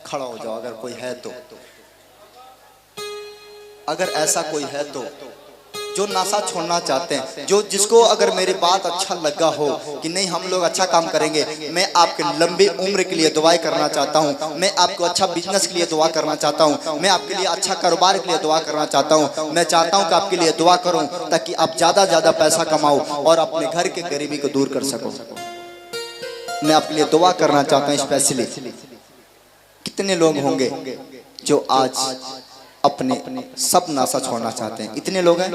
खड़ा हो जाओ अगर कोई है तो। अगर ऐसा कोई है तो जो नशा छोड़ना चाहते हैं, जो जिसको अगर मेरी बात अच्छा लगा हो कि नहीं हम लोग अच्छा काम करेंगे, मैं आपके लंबी उम्र के लिए दुआएं करना चाहता हूं, मैं आपको अच्छा बिजनेस के लिए दुआ करना चाहता हूं, मैं आपके लिए अच्छा कारोबार के लिए दुआ करना चाहता हूं। मैं चाहता हूं कि आपके लिए दुआ करूं ताकि आप ज्यादा पैसा कमाओ और अपने घर की गरीबी को दूर कर सको। मैं आपके लिए दुआ करना चाहता हूं स्पेशली। कितने लोग होंगे जो आज अपने सब नशा छोड़ना चाहते हैं? इतने लोग हैं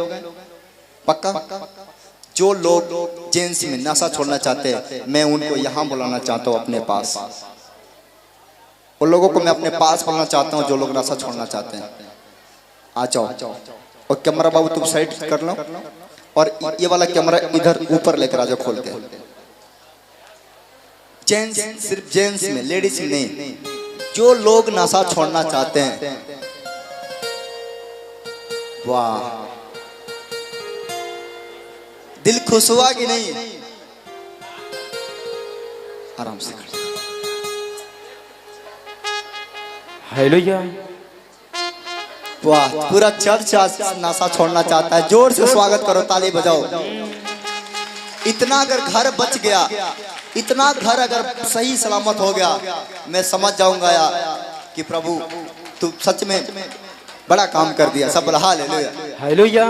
पक्का। जो लोग जेंस में नशा छोड़ना चाहते हैं, मैं उनको यहाँ बुलाना चाहता हूँ अपने पास। उन लोगों को मैं अपने पास बुलाना चाहता हूँ जो लोग नशा छोड़ना चाहते हैं। आ जाओ। और कैमरा बाबू तुम साइड कर लो और ये वाला कैमरा इधर ऊपर लेकर आ जाओ खोल के। जेंस, सिर्फ जेंस में, लेडीज में नहीं। जो लोग नशा छोड़ना चाहते हैं, वाह, दिल खुश हुआ कि नहीं? आराम से खड़े। हेलो यार, वाह, पूरा चर्च आज नशा छोड़ना चाहता है। जोर से स्वागत करो, ताली बजाओ। इतना अगर घर बच गया, इतना घर अगर सही सलामत हो गया, मैं समझ जाऊंगा यार कि प्रभु तू सच में बड़ा काम कर दिया। सब बोला हालेलुया। हालेलुया।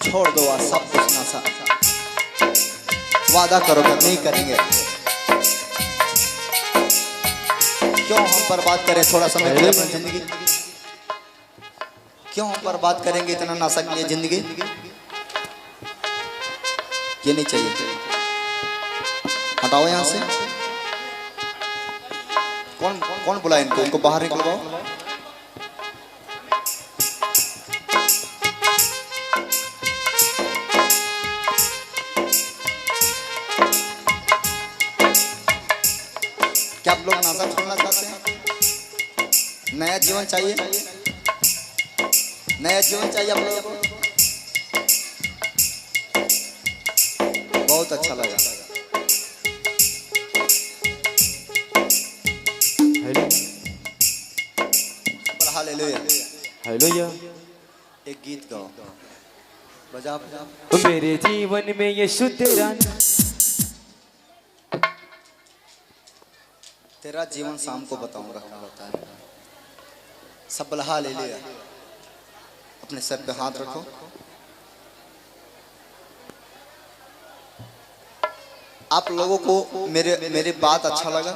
छोड़ दो आज सब कुछ नशा। वादा करो कि नहीं करेंगे। क्यों हम बर्बाद करें थोड़ा समय के लिए अपनी जिंदगी? क्यों हम बर्बाद करेंगे इतना नशा के लिए जिंदगी? ये नहीं चाहिए। हटाओ यहाँ से। कौन कौन बुलाए इनको? इनको बाहर निकलवाओ। क्या आप लोग नशा छोड़ना चाहते हैं? नया जीवन चाहिए? नया जीवन चाहिए आप लोगों को? बहुत अच्छा लगा। हालेलुया। हालेलुया। एक गीत गाओ, बजा बजा। मेरे जीवन में यीशु तेरा जीवन शाम को बताऊंगा क्या होता है। सब बोला हालेलुया। अपने सर पे हाथ रखो। आप लोगों को मेरी बात अच्छा लगा?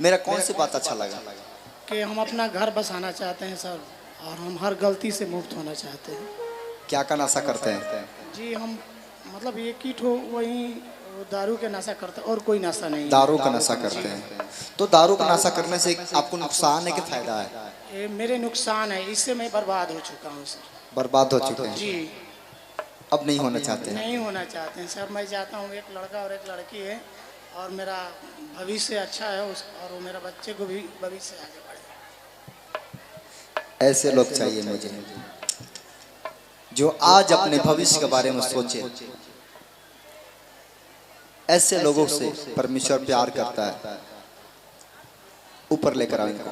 मेरा कौन सी बात अच्छा लगा? कि हम अपना घर बसाना चाहते हैं सर, और हम हर गलती से मुक्त होना चाहते हैं। क्या का नशा करते हैं? जी हम मतलब एक ही ठो वही दारू के नशा करते हैं और कोई नशा नहीं। दारू का नशा करते हैं। तो दारू का नशा करने से आपको नुकसान है कि फायदा है? ये मेरे नुकसान है, इससे मैं बर्बाद हो चुका हूँ सर। बर्बाद हो चुके हैं जी। अब नहीं होना चाहते हैं? नहीं होना चाहते हैं सर। मैं चाहता हूँ एक लड़का और एक लड़की है, और मेरा भविष्य अच्छा है और वो मेरा बच्चे को भी भविष्य आगे बढ़े। ऐसे लोग चाहिए मुझे जो आज अपने भविष्य के बारे में सोचे। ऐसे लोगों से परमेश्वर प्यार करता है। ऊपर लेकर आओ इनको।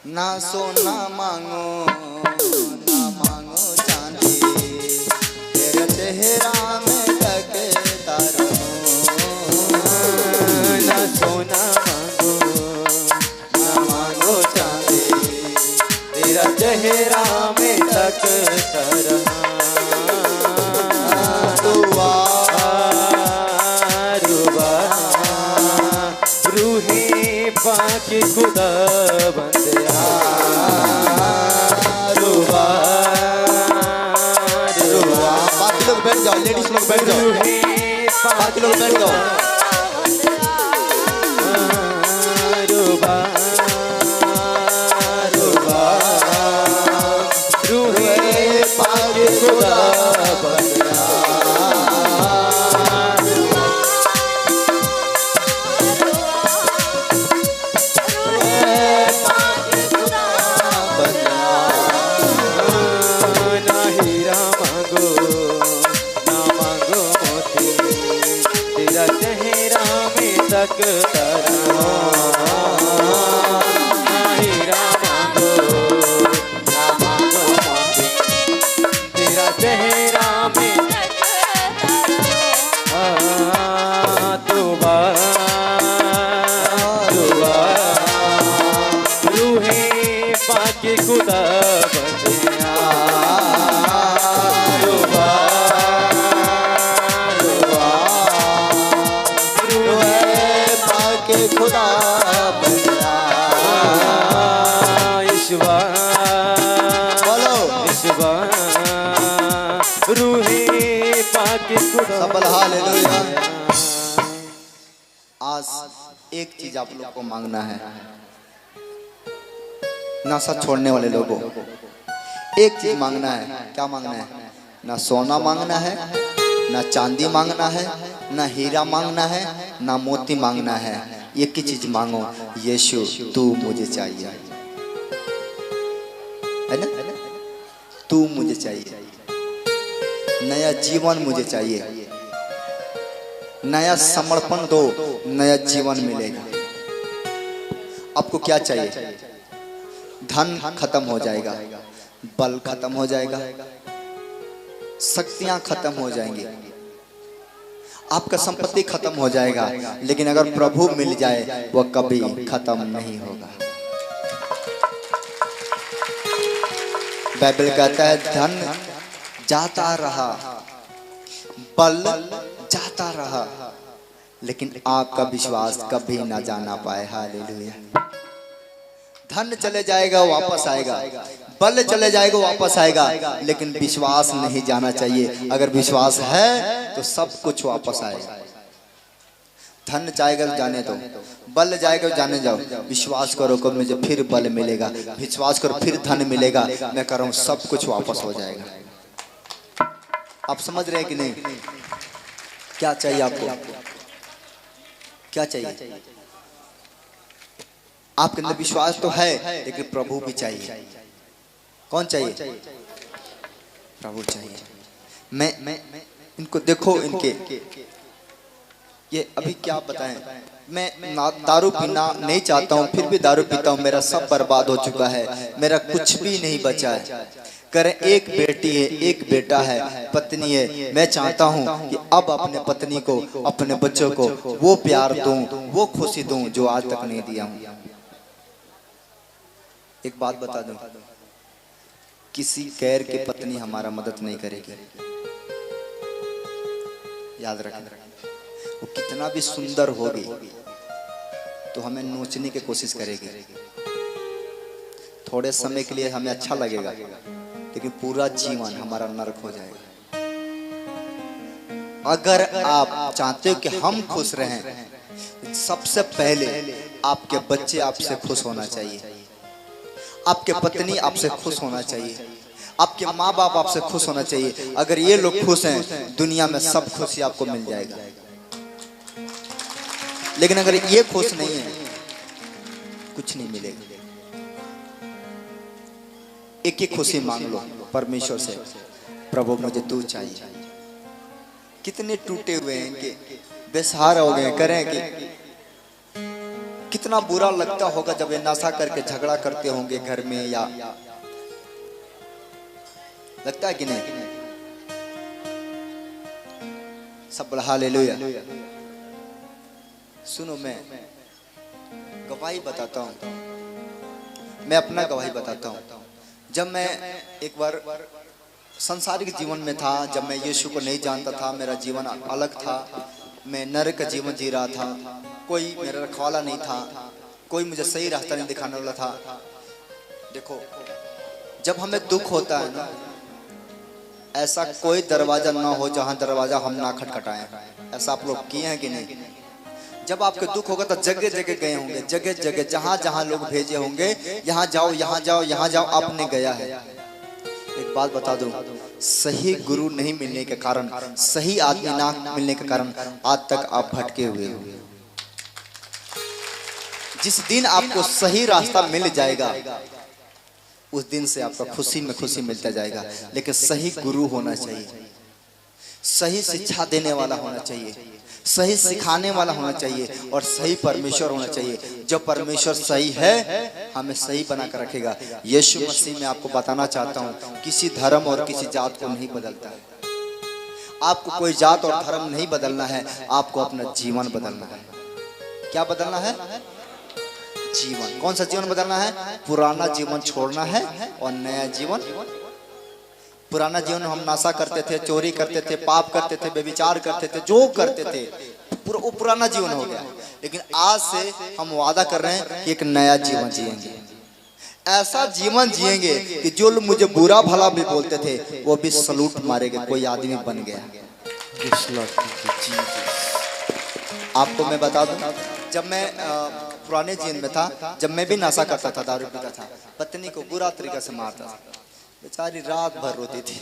ना सोना मांगो ना मांगो चांदी, तेरे चेहरा में टकता रहूं। ना सोना मांगो ना मांगो चांदी, तेरा चेहरा में तकता रहा। दुआ रुबा रूहे पाक खुदा बंदया। रुबा रुबा। बाकी लोग बैठ जाओ, लेडीज लोग बैठ जाओ, बाकी लोग बैठ जाओ। रुबा रुबा रूहे पाक खुदा बंदया। तक तरहो। ना हीरा मांगो ना मांगो मोती, तेरा चेहरा में दुआ दुआ रूहे पाके खुदा बंदिया। दुआ दुआ रूहे पाके खुदा बंदिया। ईश्वा बोलो ईश्वा रूहे पाके खुदा। सबल हालेलुया। आज एक चीज आप लोग को मांगना है, नशा छोड़ने वाले लोगों, एक चीज मांगना है। क्या मांगना है? ना सोना मांगना है, ना चांदी मांगना है, ना हीरा मांगना है, ना मोती मांगना है। एक ही चीज मांगो, यीशु तू मुझे चाहिए, है ना? तू मुझे चाहिए, नया जीवन मुझे चाहिए, नया समर्पण दो, नया जीवन मिलेगा। आपको क्या चाहिए? धन खत्म हो जाएगा, बल खत्म हो जाएगा, शक्तियां खत्म हो जाएंगी, आपका संपत्ति खत्म हो जाएगा, लेकिन अगर प्रभु मिल जाए वो कभी खत्म नहीं होगा। बाइबल कहता है धन जाता रहा, बल जाता रहा, लेकिन आपका विश्वास कभी ना जाना पाए। हालेलुया। धन चले जाएगा वापस आएगा, बल चले जाएगा वापस आएगा, लेकिन विश्वास नहीं जाना चाहिए। अगर विश्वास है तो सब कुछ वापस आएगा। धन जाएगा तो जाने दो, बल जाएगा तो जाने जाओ, विश्वास करो कब मुझे फिर बल मिलेगा, विश्वास करो फिर धन मिलेगा। मैं कह रहा हूँ सब कुछ वापस हो जाएगा। आप समझ रहे हैं कि नहीं? क्या चाहिए आपको? क्या चाहिए? आपके अंदर विश्वास तो है, लेकिन प्रभु भी चाहिए। कौन चाहिए? प्रभु चाहिए। मैं इनको देखो, इनके ये अभी क्या बताएं। मैं दारू पीना नहीं चाहता हूँ, फिर भी दारू पीता हूँ। मेरा सब बर्बाद हो चुका है, मेरा कुछ भी नहीं बचा है। करें एक बेटी है, एक बेटा है, पत्नी है। मैं चाहता हूँ कि अब अपने पत्नी को, अपने बच्चों को वो प्यार दूं, वो खुशी दूं जो आज तक नहीं दिया हूँ। एक बात बता दूं, किसी गैर की पत्नी हमारा मदद नहीं करेगी। याद रखना, वो कितना भी सुंदर होगी तो हमें नोचने की कोशिश करेगी। थोड़े समय के लिए हमें अच्छा लगेगा, लेकिन पूरा जीवन हमारा नरक हो जाएगा। अगर आप चाहते हो कि हम खुश रहें, सबसे पहले आपके बच्चे आपसे खुश होना चाहिए, आपके पत्नी आपसे खुश होना चाहिए, आपके माँ बाप आपसे खुश होना चाहिए। अगर ये लोग खुश हैं, दुनिया में सब खुशी आपको मिल जाएगा। लेकिन अगर ये खुश नहीं है, कुछ नहीं मिलेगा। एक ही खुशी मांग लो परमेश्वर से, प्रभु मुझे तू चाहिए। कितने टूटे हुए हैं कि बेसहारा हो गए। करें कि कितना बुरा लगता होगा जब ये नशा करके झगड़ा करते होंगे घर में, या लगता है कि नहीं? सब हालेलुया। सुनो, मैं गवाही बताता हूँ, मैं अपना गवाही बताता हूँ। जब मैं एक बार संसारिक जीवन में था, जब मैं यीशु को नहीं जानता था, मेरा जीवन अलग था, मैं नरक का जीवन जी रहा था। कोई मेरा रखवाला नहीं था, कोई मुझे सही रास्ता नहीं दिखाने वाला था। देखो, जब हमें दुख होता है ना, ऐसा कोई दरवाजा ना हो जहां दरवाजा हम ना खटखटाएं। ऐसा आप लोग किए हैं कि नहीं? जब आपके दुख होगा तो जगह जगह गए होंगे, जगह जगह जहां जहां लोग भेजे होंगे, यहाँ जाओ यहाँ जाओ यहाँ जाओ, आपने गया है। एक बात बता दूं, सही गुरु नहीं मिलने के कारण, सही आदमी ना मिलने के कारण आज तक आप भटके हुए हो। जिस दिन आपको सही रास्ता मिल जाएगा, उस दिन से आपका खुशी में खुशी मिलता जाएगा। लेकिन सही गुरु होना चाहिए, सही शिक्षा देने वाला होना चाहिए, सही सिखाने वाला होना चाहिए और सही परमेश्वर होना चाहिए। जब परमेश्वर सही है हमें सही बना कर रखेगा। यीशु मसीह में आपको बताना चाहता हूँ किसी धर्म और किसी जात को नहीं बदलता है। आपको कोई जात और धर्म नहीं बदलना है, आपको अपना जीवन बदलना है। क्या बदलना है? जीवन। कौन सा जीवन बदलना है? पुराना जीवन छोड़ना है और नया जीवन। पुराना जीवन हम नशा करते थे, चोरी करते थे, पाप करते थे, व्यभिचार करते थे, जो करते थे वो पुराना जीवन हो गया। लेकिन आज से हम वादा कर रहे हैं कि एक नया जीवन जिएंगे। ऐसा जीवन जिएंगे कि जो लोग मुझे बुरा भला भी बोलते थे वो भी सलूट मारेंगे। कोई आदमी बन गया। आपको मैं बता दूं, जब मैं पुराने जीवन में था, जब मैं भी नशा करता था, दारू पीता था, पत्नी को बुरा तरीका से मारता था, बेचारी रात भर रोती थी।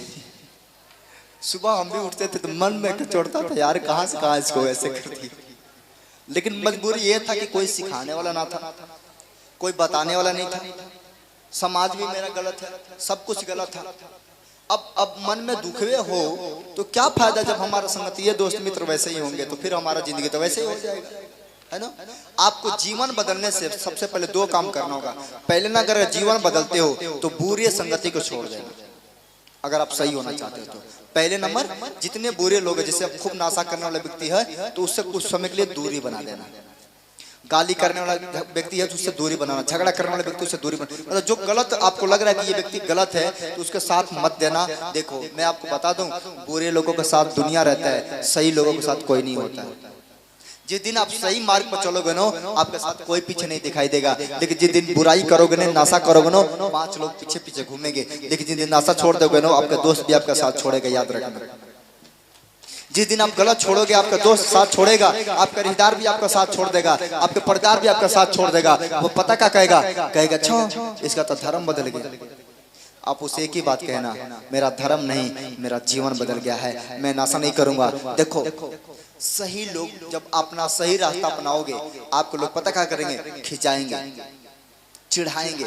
सुबह हम भी उठते थे तो मन में कचोड़ता था, यार कहाँ से कहाँ इसको ऐसे करती। लेकिन मजबूरी ये था कि कोई सिखाने वाला ना था, कोई बताने वाला नहीं था। समाज भी मेरा गलत है, सब कुछ गलत था। अब मन में दुखवे हो तो क्या फायदा जब हमारा संगति ये दोस्त मित्र वैसे ही होंगे, तो फिर हमारा जिंदगी तो वैसे ही हो जाएगा, है ना। आपको जीवन बदलने से सबसे पहले दो काम करना होगा। पहले ना अगर जीवन बदलते हो तो बुरी संगति को छोड़ देना। अगर आप सही होना चाहते हो तो पहले नंबर, जितने बुरे लोग हैं, जैसे अब खूब नशा करने वाला व्यक्ति है तो उससे कुछ समय के लिए दूरी बना देना। गाली करने वाला व्यक्ति है तो उससे दूरी बनाना। झगड़ा करने वाले व्यक्ति से दूरी बनाना। मतलब जो गलत आपको लग रहा है कि ये व्यक्ति गलत है तो उसके साथ मत देना। देखो मैं आपको बता दूं, बुरे लोगों के साथ दुनिया रहता है, सही लोगों के साथ कोई नहीं होता है। जिस दिन आप सही मार्ग पर चलोगे ना, आपके साथ कोई पीछे नहीं दिखाई देगा। लेकिन जिस दिन बुराई करोगे ना, नशा करोगे ना, 5 लोग पीछे पीछे घूमेंगे। लेकिन जिस दिन नशा छोड़ दोगे ना, आपका दोस्त भी आपका साथ छोड़ेगा, याद रखना। जिस दिन आप गलत छोड़ोगे आपका दोस्त साथ छोड़ेगा, आपका रिश्तेदार भी आपका साथ छोड़ देगा, आपके परिवार भी आपका साथ छोड़ देगा। वो पता क्या कहेगा? कहेगा अच्छा इसका तो धर्म बदल गया। आप उसे एक ही बात कहना, मेरा धर्म नहीं, मेरा जीवन बदल गया है, मैं नशा नहीं करूंगा। देखो सही लोग जब अपना सही रास्ता अपनाओगे, आपको लोग पता क्या करेंगे? खिंचाएंगे, चिढ़ाएंगे,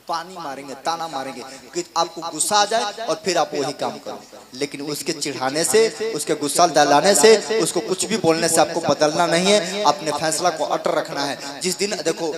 पानी मारेंगे, ताना मारेंगे कि आपको गुस्सा आ जाए और फिर आप वही काम करो। लेकिन उसके चिढ़ाने से, उसके गुस्सा दिलाने से, उसको कुछ भी बोलने से आपको बदलना नहीं है। अपने फैसला को अटल रखना है। जिस दिन देखो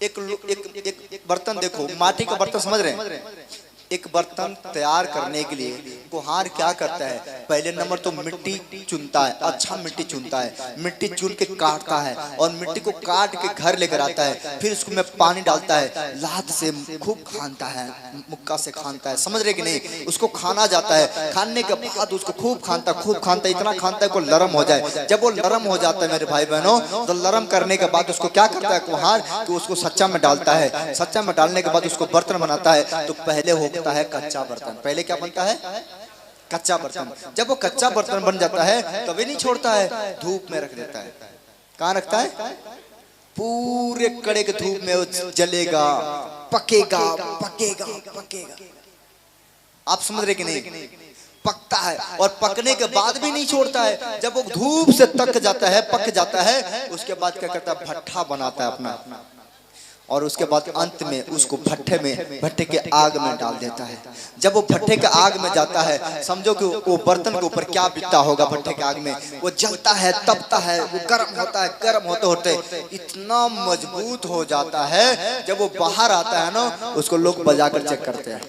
एक बर्तन, देखो माटी का बर्तन समझ रहे हैं, एक बर्तन तैयार करने के लिए कुम्हार क्या करता है? पहले नंबर तो मिट्टी चुनता है, अच्छा मिट्टी चुनता है, मिट्टी चुन के काटता है और मिट्टी को काट के घर लेकर आता है। फिर उसको में पानी डालता है, लात से खूब खानता है, मुक्का से खानता है, समझ रहे कि नहीं? उसको खाना जाता है, खाने के बाद उसको खूब खानता, इतना खानता है को नरम हो जाए। जब वो नरम हो जाता है मेरे भाई बहनों, तो नरम करने के बाद उसको क्या करता है कुम्हार? कि उसको सच्चा में डालता है। सच्चा में डालने के बाद उसको बर्तन बनाता है। तो पहले होता है कच्चा बर्तन। पहले क्या बनता है? कच्चा बर्तन। जब वो कच्चा बर्तन बन जाता है तभी नहीं छोड़ता है, धूप में रख देता है। कहाँ रखता है? पूरे कड़े के धूप में वो जलेगा, पकेगा, पकेगा, पकेगा। आप समझ रहे कि नहीं? पकता है और पकने के बाद भी नहीं छोड़ता है। जब वो धूप से तक जाता है, पक जाता है, उसके बाद क्या करता है? भट्ठा बनाता है अपना, और उसके बाद अंत में उसको भट्ठे के आग में डाल देता है। जब वो भट्ठे के आग में जाता है, समझो कि वो बर्तन के ऊपर क्या बीतता होगा। भट्ठे के आग में वो जलता है, तपता है, वो गर्म होता है, गर्म होते होते इतना मजबूत हो जाता है। जब वो बाहर आता है ना, उसको लोग बजाकर चेक करते हैं।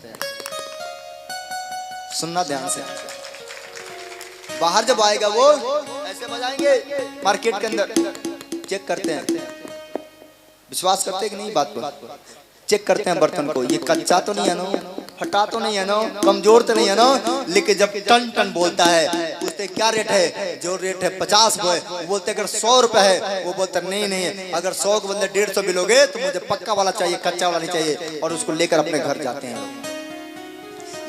सुनना ध्यान से, बाहर जब आएगा वो ऐसे बजाएंगे, मार्केट के अंदर चेक करते हैं। विश्वास करते हैं कि नहीं? बात पर चेक करते हैं बर्तन को, ये कच्चा तो नहीं है ना, फटा तो नहीं है ना, कमजोर तो नहीं है ना। लेकिन जब टन टन बोलता है, पूछते क्या रेट है? जो रेट है 50 वो बोलते अगर 100 रुपए है, वो बोलते नहीं है, अगर 100 के बदले 150 भी लोगे तो मुझे पक्का वाला चाहिए, कच्चा वाला नहीं चाहिए। और उसको लेकर अपने घर जाते हैं।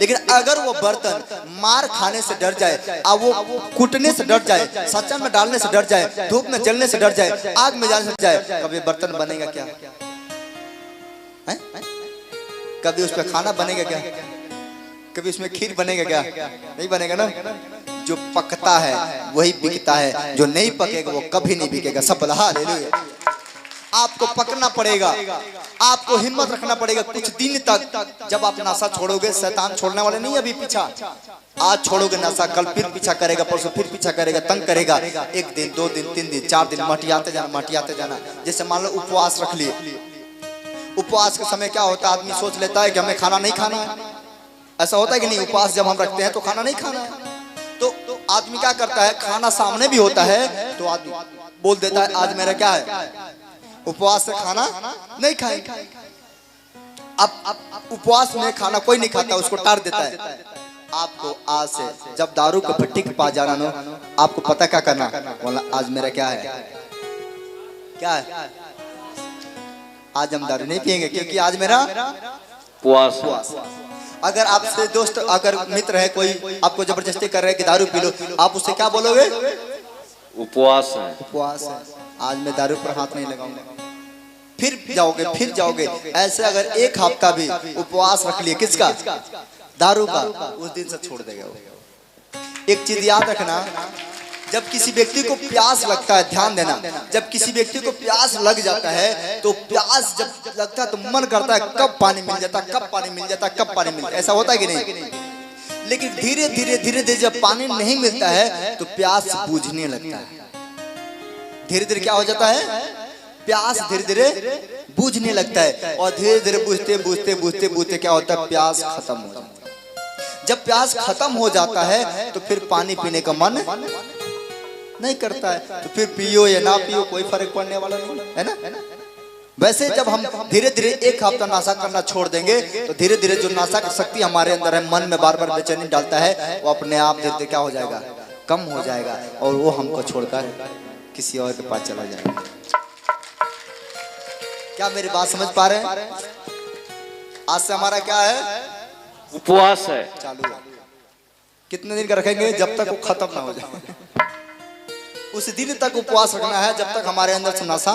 लेकिन अगर वो बर्तन मार खाने से डर जाए, वो कूटने से डर जाए, सच्चा में डालने से डर जाए, धूप में जलने से डर जाए, आग में जाने से डर जाए, कभी बर्तन बनेगा क्या? है? कभी उस पर खाना बनेगा क्या? कभी उसमें खीर बनेगा क्या? नहीं बनेगा ना। जो पकता है वही बिकता है, जो नहीं पकेगा वो कभी नहीं बिकेगा। सब हालेलुया। आपको पकड़ना पड़ेगा, आपको हिम्मत रखना पड़ेगा कुछ दिन तक। जब आप नशा छोड़ोगे, शैतान छोड़ने वाले नहीं अभी पीछा, आज छोड़ोगे नशा, कल फिर पीछा करेगा, परसों फिर पीछा करेगा, तंग करेगा। 1 दिन 2 दिन 3 दिन 4 दिन मटियाते जाना। जैसे मान लो उपवास रख लिए, उपवास के समय क्या होता है, आदमी सोच लेता है कि हमें खाना नहीं खाना है। ऐसा होता है कि नहीं? उपवास जब हम रखते हैं तो खाना नहीं खाना है, तो आदमी क्या करता है, खाना सामने भी होता है तो आदमी बोल देता है आज मेरा क्या है, उपवास से खाना नहीं खाएंगे। अब उपवास में खाना कोई नहीं खाता, उसको टार देता है। आपको आज से जब दारू के भट्टी के पास जाना नो, आपको पता क्या करना, बोला आज मेरा क्या है, क्या है, आज हम दारू नहीं पिएंगे क्योंकि आज मेरा उपवास। अगर आपसे दोस्त, अगर मित्र है कोई, आपको जबरदस्ती कर रहे हैं कि दारू पी लो, आप उससे क्या बोलोगे? उपवास है, उपवास है, आज मैं दारू पर हाथ नहीं लगाऊंगा। फिर जाओगे। ऐसे अगर 1 हफ्ता भी उपवास रख लिए, किसका? दारू का, उस दिन से छोड़ देगा वो। एक चीज याद रखना, जब किसी व्यक्ति को प्यास लगता है, ध्यान देना, जब किसी व्यक्ति को प्यास लग जाता है तो प्यास जब लगता है तो मन करता है कब पानी मिल जाता, कब पानी मिल जाता, कब पानी मिल जाता। ऐसा होता है कि नहीं? लेकिन धीरे धीरे जब पानी नहीं मिलता है तो प्यास बुझने लगता है। धीरे धीरे क्या हो जाता है, प्यास धीरे धीरे बुझने लगता है, और धीरे धीरे बुझते क्या होता है, प्यास खत्म हो जाता है। जब प्यास खत्म हो जाता है तो फिर पानी पीने का मन नहीं करता है, तो फिर पियो या ना पियो कोई फर्क पड़ने वाला नहीं है ना। वैसे जब हम धीरे धीरे 1 हफ्ता नशा करना छोड़ देंगे तो धीरे धीरे जो नशा की शक्ति हमारे अंदर है, मन में बार बार बेचैनी डालता है, वो अपने आप धीरे धीरे क्या हो जाएगा, कम हो जाएगा, और वो हमको छोड़कर किसी और के पास चला जाएगा। क्या मेरी बात समझ पा रहे हैं? आज से हमारा क्या है, उपवास है, चालू है। कितने दिन का रखेंगे? जब तक वो खत्म ना हो जाए, उस दिन तक उपवास रखना है, जब तक हमारे अंदर से नशा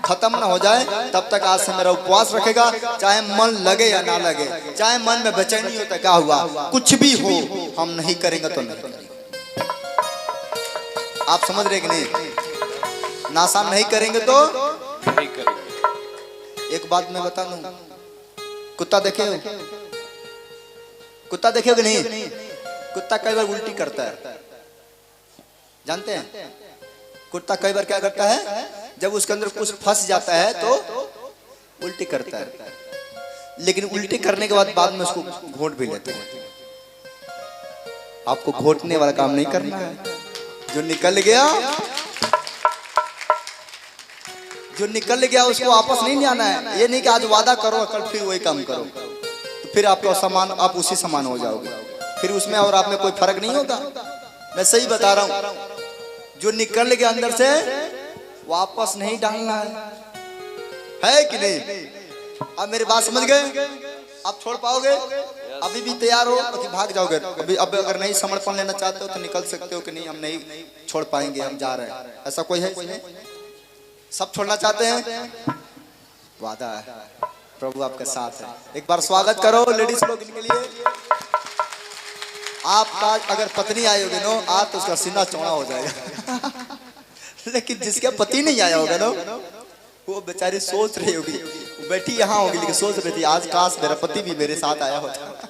खत्म ना हो जाए तब तक आज से मेरा उपवास रखेगा। चाहे मन लगे या ना लगे, चाहे मन में बेचैनी हो तो क्या हुआ, कुछ भी हो, हम नहीं करेंगे तो नहीं करेंगे। आप समझ रहे कि नहीं? नशा नहीं करेंगे तो नहीं करेंगे। एक बात मैं बता दूं, कुत्ता देखे हो? कुत्ता देखे हो कि नहीं? कुत्ता कई बार उल्टी करता है, जानते हैं? कुत्ता कई बार क्या करता है, जब उसके अंदर कुछ फंस जाता है तो उल्टी करता है, लेकिन उल्टी करने के बाद में उसको घोट भी लेता है। आपको घोटने वाला काम नहीं करना है, जो निकल गया उसको वापस नहीं आना है। ये नहीं कि आज वादा करो कल फिर वही काम करो, तो फिर आपका सामान, आप उसी समान हो जाओगे, फिर उसमें और आप में कोई फर्क नहीं होगा। मैं सही बता रहा हूं, जो निकल गया अंदर से वापस नहीं डालना है कि नहीं? अब मेरी बात समझ गए? आप छोड़ पाओगे? अभी भी तैयार हो कि भाग जाओगे? अभी अब अगर नहीं समर्पण लेना चाहते हो तो निकल सकते हो कि नहीं, हम नहीं छोड़ पाएंगे, हम जा रहे हैं। ऐसा कोई है? सब छोड़ना चाहते हैं? वादा है, प्रभु आपके साथ है। एक बार स्वागत करो लेडीज लोग इनके लिए। आपका अगर पत्नी आई होगी नो आज तो उसका सीना चौड़ा हो जाएगा लेकिन जिसका पति नहीं आया होगा नो, वो बेचारी सोच रही होगी, बैठी यहाँ होगी लेकिन सोच रही थी आज काश मेरा पति भी मेरे साथ आया होता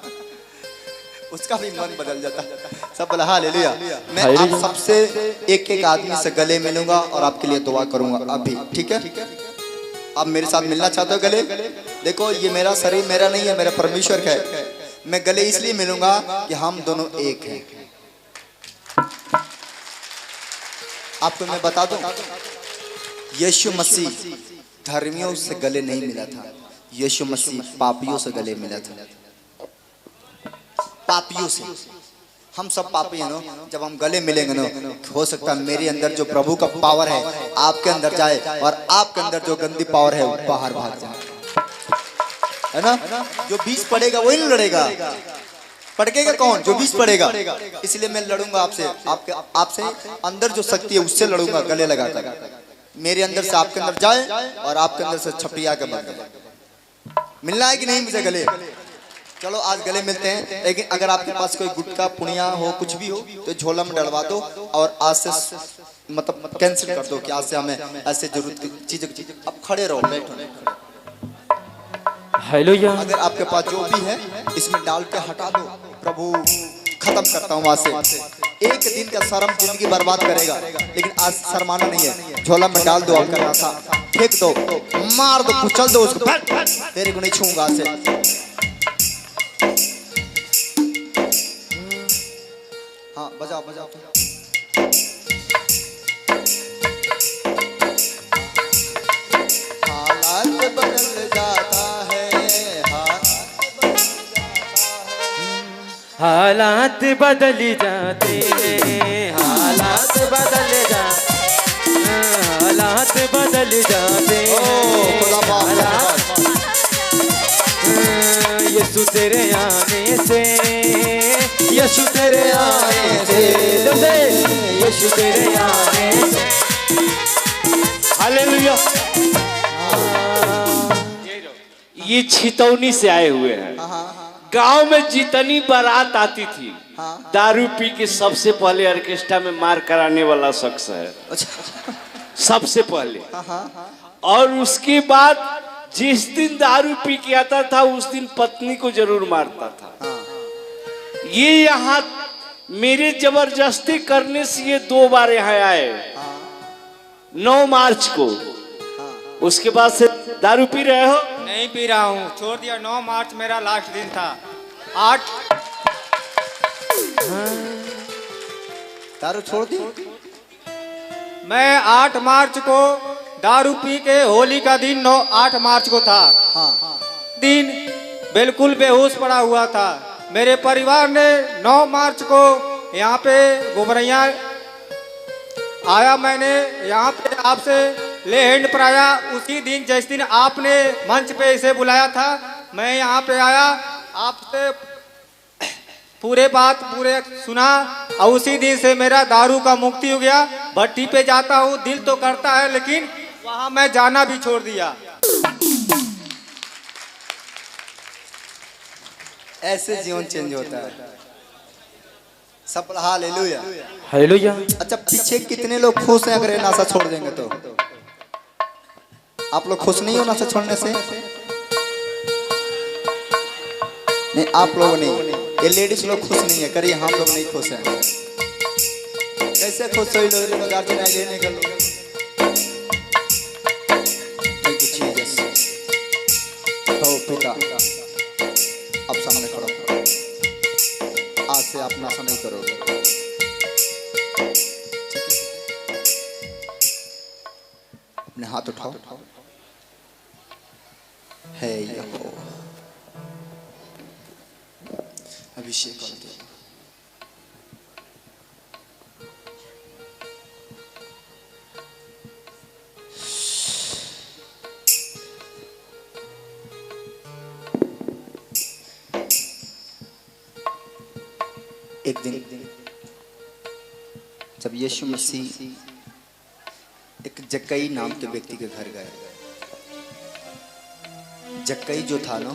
उसका भी मन बदल जाता। सब बोला हालेलुया। मैं आप सबसे एक एक आदमी से गले मिलूंगा और आपके लिए दुआ करूंगा अभी, ठीक है? आप मेरे साथ मिलना चाहते हो गले? देखो ये मेरा शरीर मेरा नहीं है, मेरा परमेश्वर का है। मैं गले इसलिए मिलूंगा कि हम दोनों एक हैं। आपको मैं बता दूं, यीशु मसीह धर्मियों से गले नहीं मिला था, यीशु मसीह पापियों से गले मिला था। पापियों से, हम सब पापी हैं नो। जब हम गले मिलेंगे नो, हो सकता है मेरे अंदर जो प्रभु का पावर है आपके अंदर जाए और आपके अंदर जो गंदी पावर है वो बाहर भाग जाए, है ना? जो बीच पड़ेगा वही नहीं लड़ेगा, पड़केगा कौन? जो बीच पड़ेगा। इसलिए मैं लड़ूंगा आपसे, आपसे अंदर जो शक्ति है उससे लड़ूंगा गले लगाकर। मेरे अंदर से आपके अंदर जाए और आपके अंदर से छपड़िया के बन जाए। मिलना है कि नहीं मुझे गले? चलो आज गले मिलते हैं। लेकिन अगर आपके पास कोई गुटका पुनिया हो कुछ भी हो तो झोला में डलवा दो और आज से मतलब कैंसिल कर दो कि आज से हमें ऐसे जरूरत की चीजें अब खड़े रहो, बैठो नहीं खड़े। हालेलुया। अगर आपके पास जो भी है इसमें डाल के हटा दो, प्रभु खत्म करता हूँ वहां से। एक दिन का शर्म जिंदगी बर्बाद करेगा, लेकिन आज शर्माना नहीं है। झोला में डाल दो, आपका नशा फेंक दो, मार दो, कुचल दो उसको, तेरे को नहीं छूंगा आज से। हाँ बजाओ बजाओ। हालात बदल जाता है, हालात बदल जाते हैं, हालात बदल जाते, हालात बदल जाते हैं, यीशु तेरे आने से, यीशु तेरे आने से, यीशु तेरे आने से। हालेलुया। ये छितौनी से आए हुए हैं। गांव में जितनी बारात आती थी, दारू पी के सबसे पहले ऑर्केस्ट्रा में मार कराने वाला शख्स है, सबसे पहले। और उसके बाद जिस दिन दारू पी के आता था उस दिन पत्नी को जरूर मारता था। ये यहाँ मेरे जबरदस्ती करने से ये 2 बार यहाँ आए, 9 मार्च को। उसके बाद से दारू पी रहे हो? नहीं पी रहा हूँ, छोड़ दिया। 9 मार्च मेरा लास्ट दिन था। 8 दारू छोड़ दी। मैं 8 मार्च को दारू पी के, होली का दिन 8 मार्च को था। दिन बिल्कुल बेहोश पड़ा हुआ था। मेरे परिवार ने 9 मार्च को यहाँ पे घुमरैया आया, मैंने यहाँ पे आपसे ले हैंड पर आया। उसी दिन जिस दिन आपने मंच पे इसे बुलाया था, मैं यहाँ पे आया, आपसे पूरे सुना, और उसी दिन से मेरा दारू का मुक्ति हो गया। भट्टी पे जाता हूँ, दिल तो करता है, लेकिन वहाँ मैं जाना भी छोड़ दिया। ऐसे जीवन चेंज होता है। सब हालेलुया। हालेलुया। अच्छा, पीछे कितने लोग खुश हैं अगर ये नशा छोड़ देंगे तो? आप लोग खुश नहीं हो नशा छोड़ने से? नहीं, आप लोग नहीं, ये लेडीज लोग खुश नहीं है। करिए, हम लोग नहीं खुश हैं। कैसे खुश हो लोग? गार्जियन आइए नहीं कर लोग। Thank you Jesus. हो पिता, अब सामने खड़ा हो। आज से आप नशा नहीं करोगे, ठीक है? अपने हाथ उठाओ। है यहोवा, अभिषेक कर दो। एक दिन जब यीशु मसीह एक जक्कई नाम के व्यक्ति के घर गए। जक्कई जो था ना,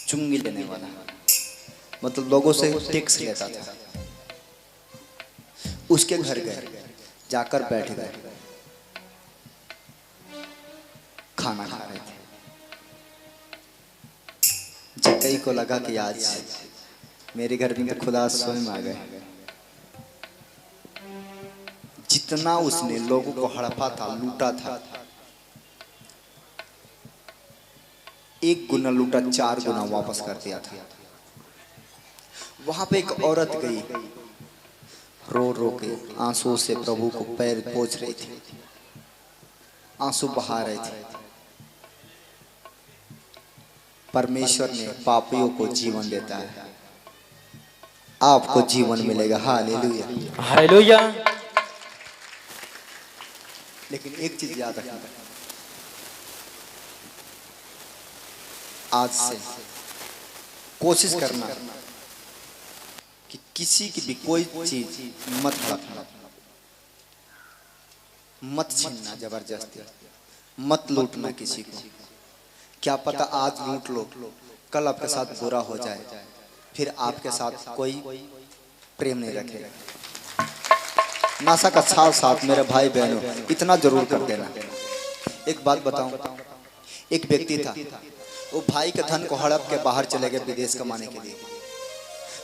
चुंगी लेने वाला, मतलब लोगों से टैक्स लेता था। उसके घर गए, जाकर बैठ गए, खाना खा रहे थे। जक्कई को लगा कि आज मेरे घर में तो खुदा स्वयं आ गए। जितना उसने लोगों को हड़पा था, लूटा था, 1 गुना लूटा, 4 गुना वापस कर दिया था। वहां पे एक औरत गई, रो रो के आंसू से प्रभु को पैर पोंछ रही थी, आंसू बहा रही थी। परमेश्वर ने पापियों को जीवन देता है, आपको जीवन मिलेगा। Hallelujah, hallelujah. लेकिन एक चीज याद रखना, आज से कोशिश करना कि किसी की भी कोई चीज मत हड़पना, मत छीनना जबरदस्ती, मत लूटना किसी को। क्या पता आज लूट लो, कल आपके साथ बुरा हो जाए, फिर आपके साथ कोई प्रेम नहीं रखेगा। नासा का साथ साथ मेरे भाई बहनों इतना जरूर कर देना। एक बात बताऊं, एक व्यक्ति था, वो भाई के धन को हड़प के बाहर चले गए विदेश कमाने के लिए।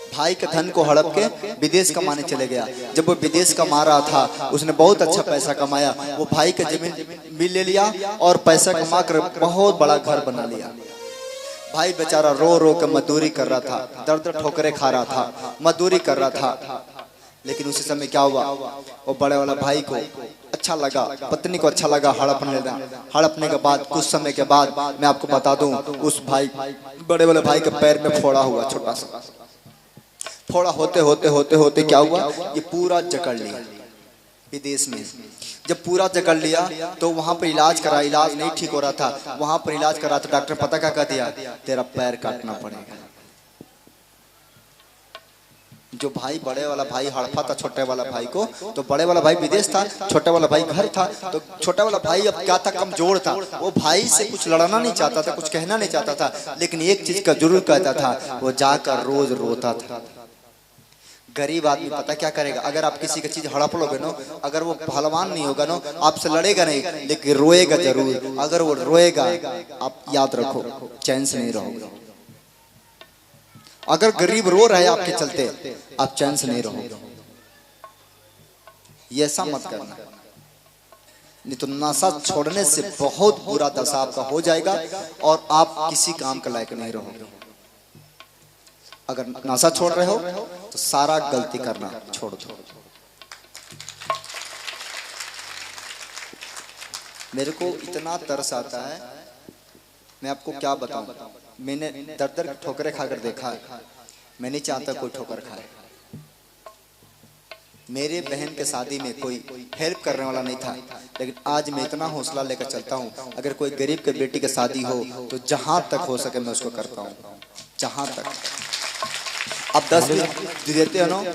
भाई के धन को हड़प के विदेश कमाने चले गया। जब वो विदेश कमा रहा था उसने बहुत अच्छा पैसा कमाया। वो भाई के जमीन भी ले लिया और पैसा कमा कर बहुत बड़ा घर बना लिया। भाई बेचारा रो रो के मजदूरी कर रहा था, दर दर ठोकरे खा रहा था, मजदूरी कर रहा था। लेकिन उसी समय क्या हुआ, वो बड़े वाला भाई को अच्छा लगा, पत्नी को अच्छा लगा हड़पने लगा। हड़पने के बाद कुछ समय के बाद मैं आपको बता दूं, उस भाई बड़े वाले भाई के पैर में फोड़ा हुआ, छोटा सा फोड़ा होते होते होते होते क्या हुआ, ये पूरा जकड़ लिया विदेश में। जब पूरा जकड़ लिया तो वहां पर इलाज करा, इलाज नहीं ठीक हो रहा था। वहां पर इलाज करा तो डॉक्टर पता क्या कह दिया, तेरा पैर काटना पड़ेगा। जो भाई बड़े वाला भाई हड़पा था छोटे वाला भाई को, तो बड़े वाला भाई विदेश था, छोटे वाला भाई घर था। तो छोटा वाला भाई अब क्या था, कमजोर था। वो भाई से कुछ लड़ना नहीं चाहता था, कुछ कहना नहीं चाहता था, लेकिन एक चीज का जरूर कहता था, वो जाकर रोज रोता था। गरीब आदमी पता क्या करेगा, अगर आप किसी की चीज हड़प लोगे ना, अगर वो पहलवान नहीं होगा ना, आपसे लड़ेगा नहीं, लेकिन रोएगा जरूर। अगर वो रोएगा, आप याद रखो चैन से नहीं रहोगे। अगर गरीब रो रहा है आपके चलते, आप चैन से नहीं रहोगे। ये ऐसा मत करना, नहीं तो नशा छोड़ने से बहुत बुरा दशा आपका हो जाएगा और आप किसी काम के लायक नहीं रहोगे। अगर नशा छोड़ रहे हो तो सारा गलती करना छोड़ दो। मेरे को इतना तरस आता है, मैं आपको क्या बताऊं। मैंने दर दर ठोकरे खाकर देखा है, मैं नहीं चाहता कोई ठोकर खाए। मेरे बहन के शादी में कोई हेल्प करने वाला नहीं था, लेकिन आज मैं इतना हौसला लेकर चलता हूँ, अगर कोई गरीब के बेटी की शादी हो तो जहां तक हो सके मैं उसको करता हूँ, जहां तक। आप 10 भी देते हो ना,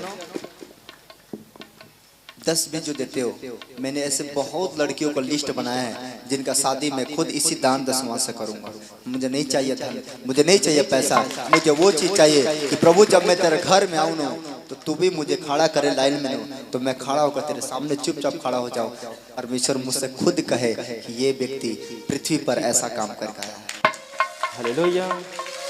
10 भी जो देते हो, मैंने ऐसे बहुत लड़कियों को लिस्ट बनाया है जिनका शादी मैं खुद इसी दान दशवां से करूंगा। मुझे नहीं चाहिए था, मुझे नहीं चाहिए पैसा, मुझे वो चीज चाहिए कि प्रभु जब मैं तेरे घर में आऊं ना, तो तू भी मुझे खड़ा करे लाइन में ना, तो मैं खड़ा होकर तेरे सामने चुपचाप खड़ा हो जाऊं। परमेश्वर मुझसे खुद कहे कि ये व्यक्ति पृथ्वी पर ऐसा काम करके आया है। हालेलुया।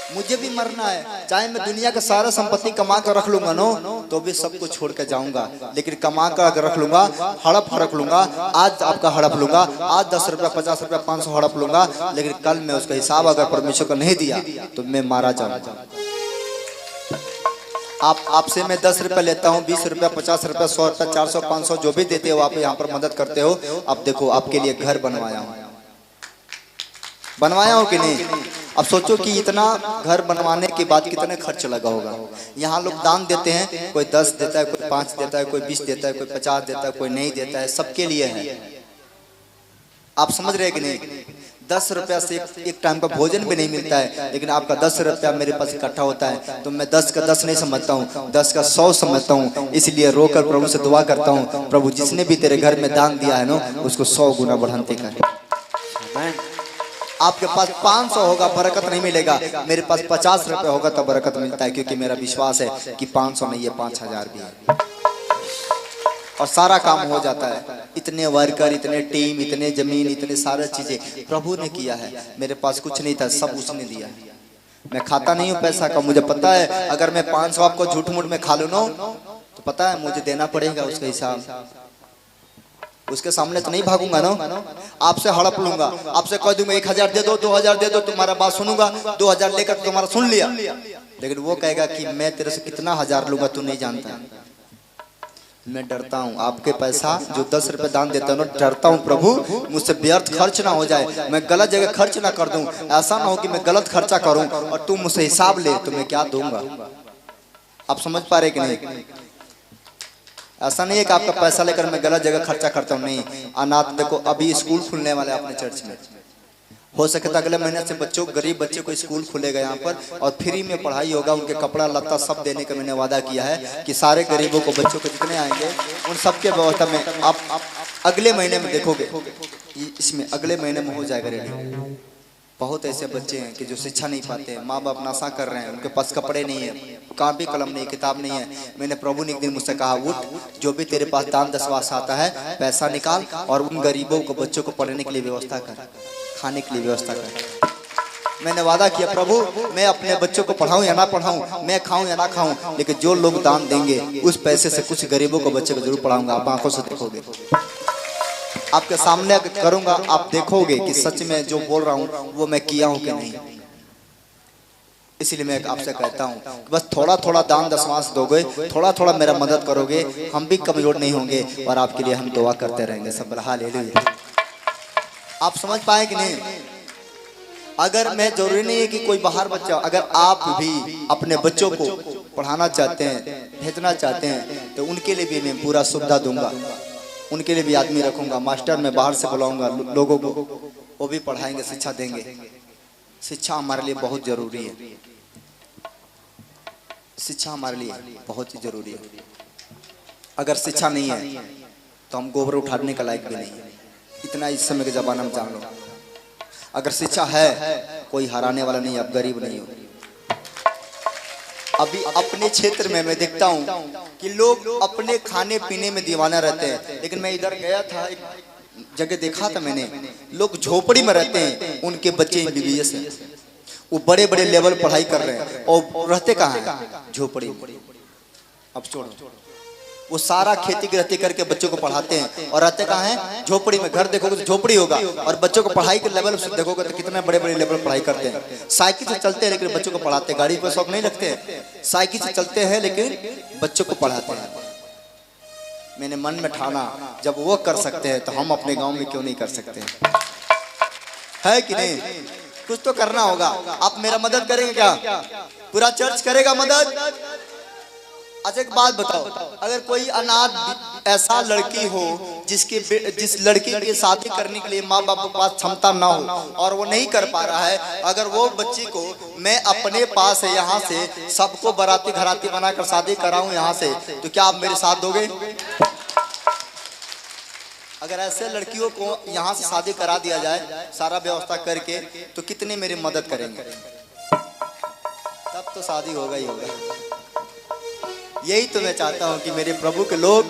मुझे भी मरना है, चाहे मैं दुनिया का सारा संपत्ति कमा कर रख लूंगा नो, तो भी सब कुछ छोड़ के जाऊंगा, लेकिन कमा कर अगर रख लूंगा, हड़प रख लूंगा। आज आपका हड़प लूंगा, आज 10 रुपया 50 रुपया 500 हड़प लूंगा, लेकिन कल मैं उसका हिसाब अगर परमेश्वर को नहीं दिया तो मैं मारा जाऊंगा। आपसे मैं 10 रुपया लेता हूँ, 20 रुपया 50 रुपया 100 रुपया 400 500 जो भी देते हो, आप यहाँ पर मदद करते हो। अब देखो आपके लिए घर बनवाया हूँ कि नहीं। अब सोचो कि इतना घर बनवाने के बाद कितने खर्च लगा होगा। यहाँ लोग दान देते हैं, कोई 10 देता है, कोई 5 देता है, कोई 20 देता है, कोई 50 देता है, कोई नहीं देता है, सबके लिए है। आप समझ रहे कि नहीं। 10 रुपया से एक टाइम का भोजन भी नहीं मिलता है, लेकिन आपका 10 रुपया मेरे पास इकट्ठा होता है, तो मैं 10 का 10 नहीं समझता हूँ, 10 का 100 समझता हूँ। इसलिए रोकर प्रभु से दुआ करता हूँ, प्रभु जिसने भी तेरे घर में दान दिया है ना, उसको 100 गुना बढ़ाते करे। आपके पास 500 होगा बरकत नहीं मिलेगा, मेरे पास 50 रुपए होगा तो बरकत मिलता है, क्योंकि मेरा विश्वास है कि 500 नहीं है 5000 भी है, और सारा काम हो जाता है। इतने वर्कर, इतने टीम, इतने जमीन, इतने सारे चीजें प्रभु ने किया है। मेरे पास कुछ नहीं था, सब उसने दिया है। मैं खाता नहीं हूँ पैसा का, मुझे पता है अगर मैं 500 आपको झूठ मूठ में खा लूँ ना, तो पता है मुझे देना पड़ेगा उसका हिसाब। उसके सामने तो नहीं भागूंगा ना, आपसे हड़प लूंगा, आपसे कह दूंगा 1000 दे दो, 2000 दे दो, तुम्हारा बात सुनूंगा, 2000 लेकर तुम्हारा सुन लिया, लेकिन वो कहेगा कि मैं तेरे से कितना हजार लूंगा तू नहीं जानता। मैं डरता हूँ आपके पैसा जो 10 रुपए दान देता हूँ, डरता हूँ प्रभु मुझसे व्यर्थ खर्च ना हो जाए, मैं गलत जगह खर्च ना कर दूं। ऐसा ना हो कि मैं गलत खर्चा करूं और तू मुझसे हिसाब ले तो मैं क्या दूंगा। आप समझ पा रहे कि नहीं। ऐसा नहीं है कि आपका पैसा लेकर मैं गलत जगह खर्चा करता हूँ, नहीं। अनाथ देखो अभी स्कूल खुलने वाले अपने चर्च में, हो सके तो अगले महीने से बच्चों, गरीब बच्चे को स्कूल खुलेगा यहाँ पर और फ्री में पढ़ाई होगा, उनके कपड़ा लत्ता सब देने का मैंने वादा किया है कि सारे गरीबों को, बच्चों को जितने आएंगे उन सबके व्यवस्था में आप अगले महीने में देखोगे, इसमें अगले महीने में हो जाएगा रेडी। बहुत ऐसे बच्चे हैं कि जो शिक्षा नहीं पाते हैं, माँ बाप नशा कर रहे हैं, उनके पास कपड़े नहीं है, कॉपी कलम नहीं, किताब नहीं है। मैंने प्रभु ने एक दिन मुझसे कहा, उठ, जो भी तेरे पास दान दशवास आता है पैसा निकाल और उन गरीबों को, बच्चों को पढ़ने के लिए व्यवस्था कर, खाने के लिए व्यवस्था कर। मैंने वादा किया, प्रभु मैं अपने बच्चों को पढ़ाऊं या ना पढ़ाऊं, मैं खाऊं या ना खाऊं, लेकिन जो लोग दान देंगे उस पैसे से कुछ गरीबों को, बच्चे को जरूर पढ़ाऊंगा। आप आंखों से देखोगे, आपके सामने करूंगा, आप देखोगे कि सच में जो बोल रहा हूं वो मैं किया हूं कि नहीं। इसलिए मैं आपसे कहता हूं, बस थोड़ा थोड़ा दान दशवांश दोगे, थोड़ा थोड़ा मेरा मदद करोगे, हम भी कमजोर नहीं होंगे और आपके लिए हम दुआ करते रहेंगे। सब हालेलुया। आप समझ पाए कि नहीं? अगर मैं, जरूरी नहीं है कि कोई बाहर बच्चा, अगर आप भी अपने बच्चों को पढ़ाना चाहते हैं, भेजना चाहते हैं, तो उनके लिए भी मैं पूरा सुविधा दूंगा, उनके लिए भी आदमी रखूंगा, मास्टर मैं बाहर से बुलाऊंगा लोगों को, वो भी पढ़ाएंगे, शिक्षा देंगे। शिक्षा हमारे लिए बहुत जरूरी है, शिक्षा हमारे लिए बहुत ही जरूरी है। अगर शिक्षा नहीं है तो हम गोबर उठाने का लायक भी नहीं है, इतना इस समय के जमाना में जान लो। अगर शिक्षा है, कोई हराने वाला नहीं, आप गरीब नहीं हो। अभी अपने क्षेत्र में मैं देखता हूँ कि लोग अपने खाने पीने में दीवाना रहते हैं, लेकिन मैं इधर गया था, एक जगह देखा था मैंने, लोग झोपड़ी में रहते हैं, उनके बच्चे एमबीबीएस हैं, वो बड़े बड़े लेवल पढ़ाई कर रहे हैं, और रहते कहाँ हैं? झोपड़ी में। अब छोड़ो, वो सारा खेती गृहस्थी करके बच्चों को पढ़ाते हैं, और रहते कहाँ हैं? झोपड़ी में। घर देखोगे तो झोपड़ी होगा, और बच्चों को पढ़ाई के लेवल से देखोगे तो कितने बड़े बड़े लेवल पढ़ाई करते हैं। साइकिल से चलते हैं लेकिन बच्चों को पढ़ाते हैं, गाड़ी पर शौक नहीं लगते हैं, साइकिल से चलते हैं लेकिन बच्चों को पढ़ाते हैं। मैंने मन में ठाना, जब वो कर सकते हैं तो हम अपने गाँव में क्यों नहीं कर सकते? है कि नहीं? कुछ तो करना होगा। आप मेरा मदद करेंगे क्या? पूरा चर्च करेगा मदद? अच्छा एक बात बताओ, अगर कोई अनाथ ऐसा लड़की हो जिस लड़की की शादी करने के लिए माँ बाप के पास क्षमता ना हो और वो नहीं कर पा रहा है, अगर वो बच्ची को मैं अपने पास है यहाँ से सबको बाराती घराती बनाकर शादी कराऊं यहाँ से, तो क्या आप मेरे साथ दोगे? अगर ऐसे लड़कियों को यहाँ से शादी करा दिया जाए सारा व्यवस्था करके, तो कितने मेरी मदद करेंगे? तब तो शादी होगा ही होगा। यही तो मैं चाहता हूं कि मेरे प्रभु के लोग,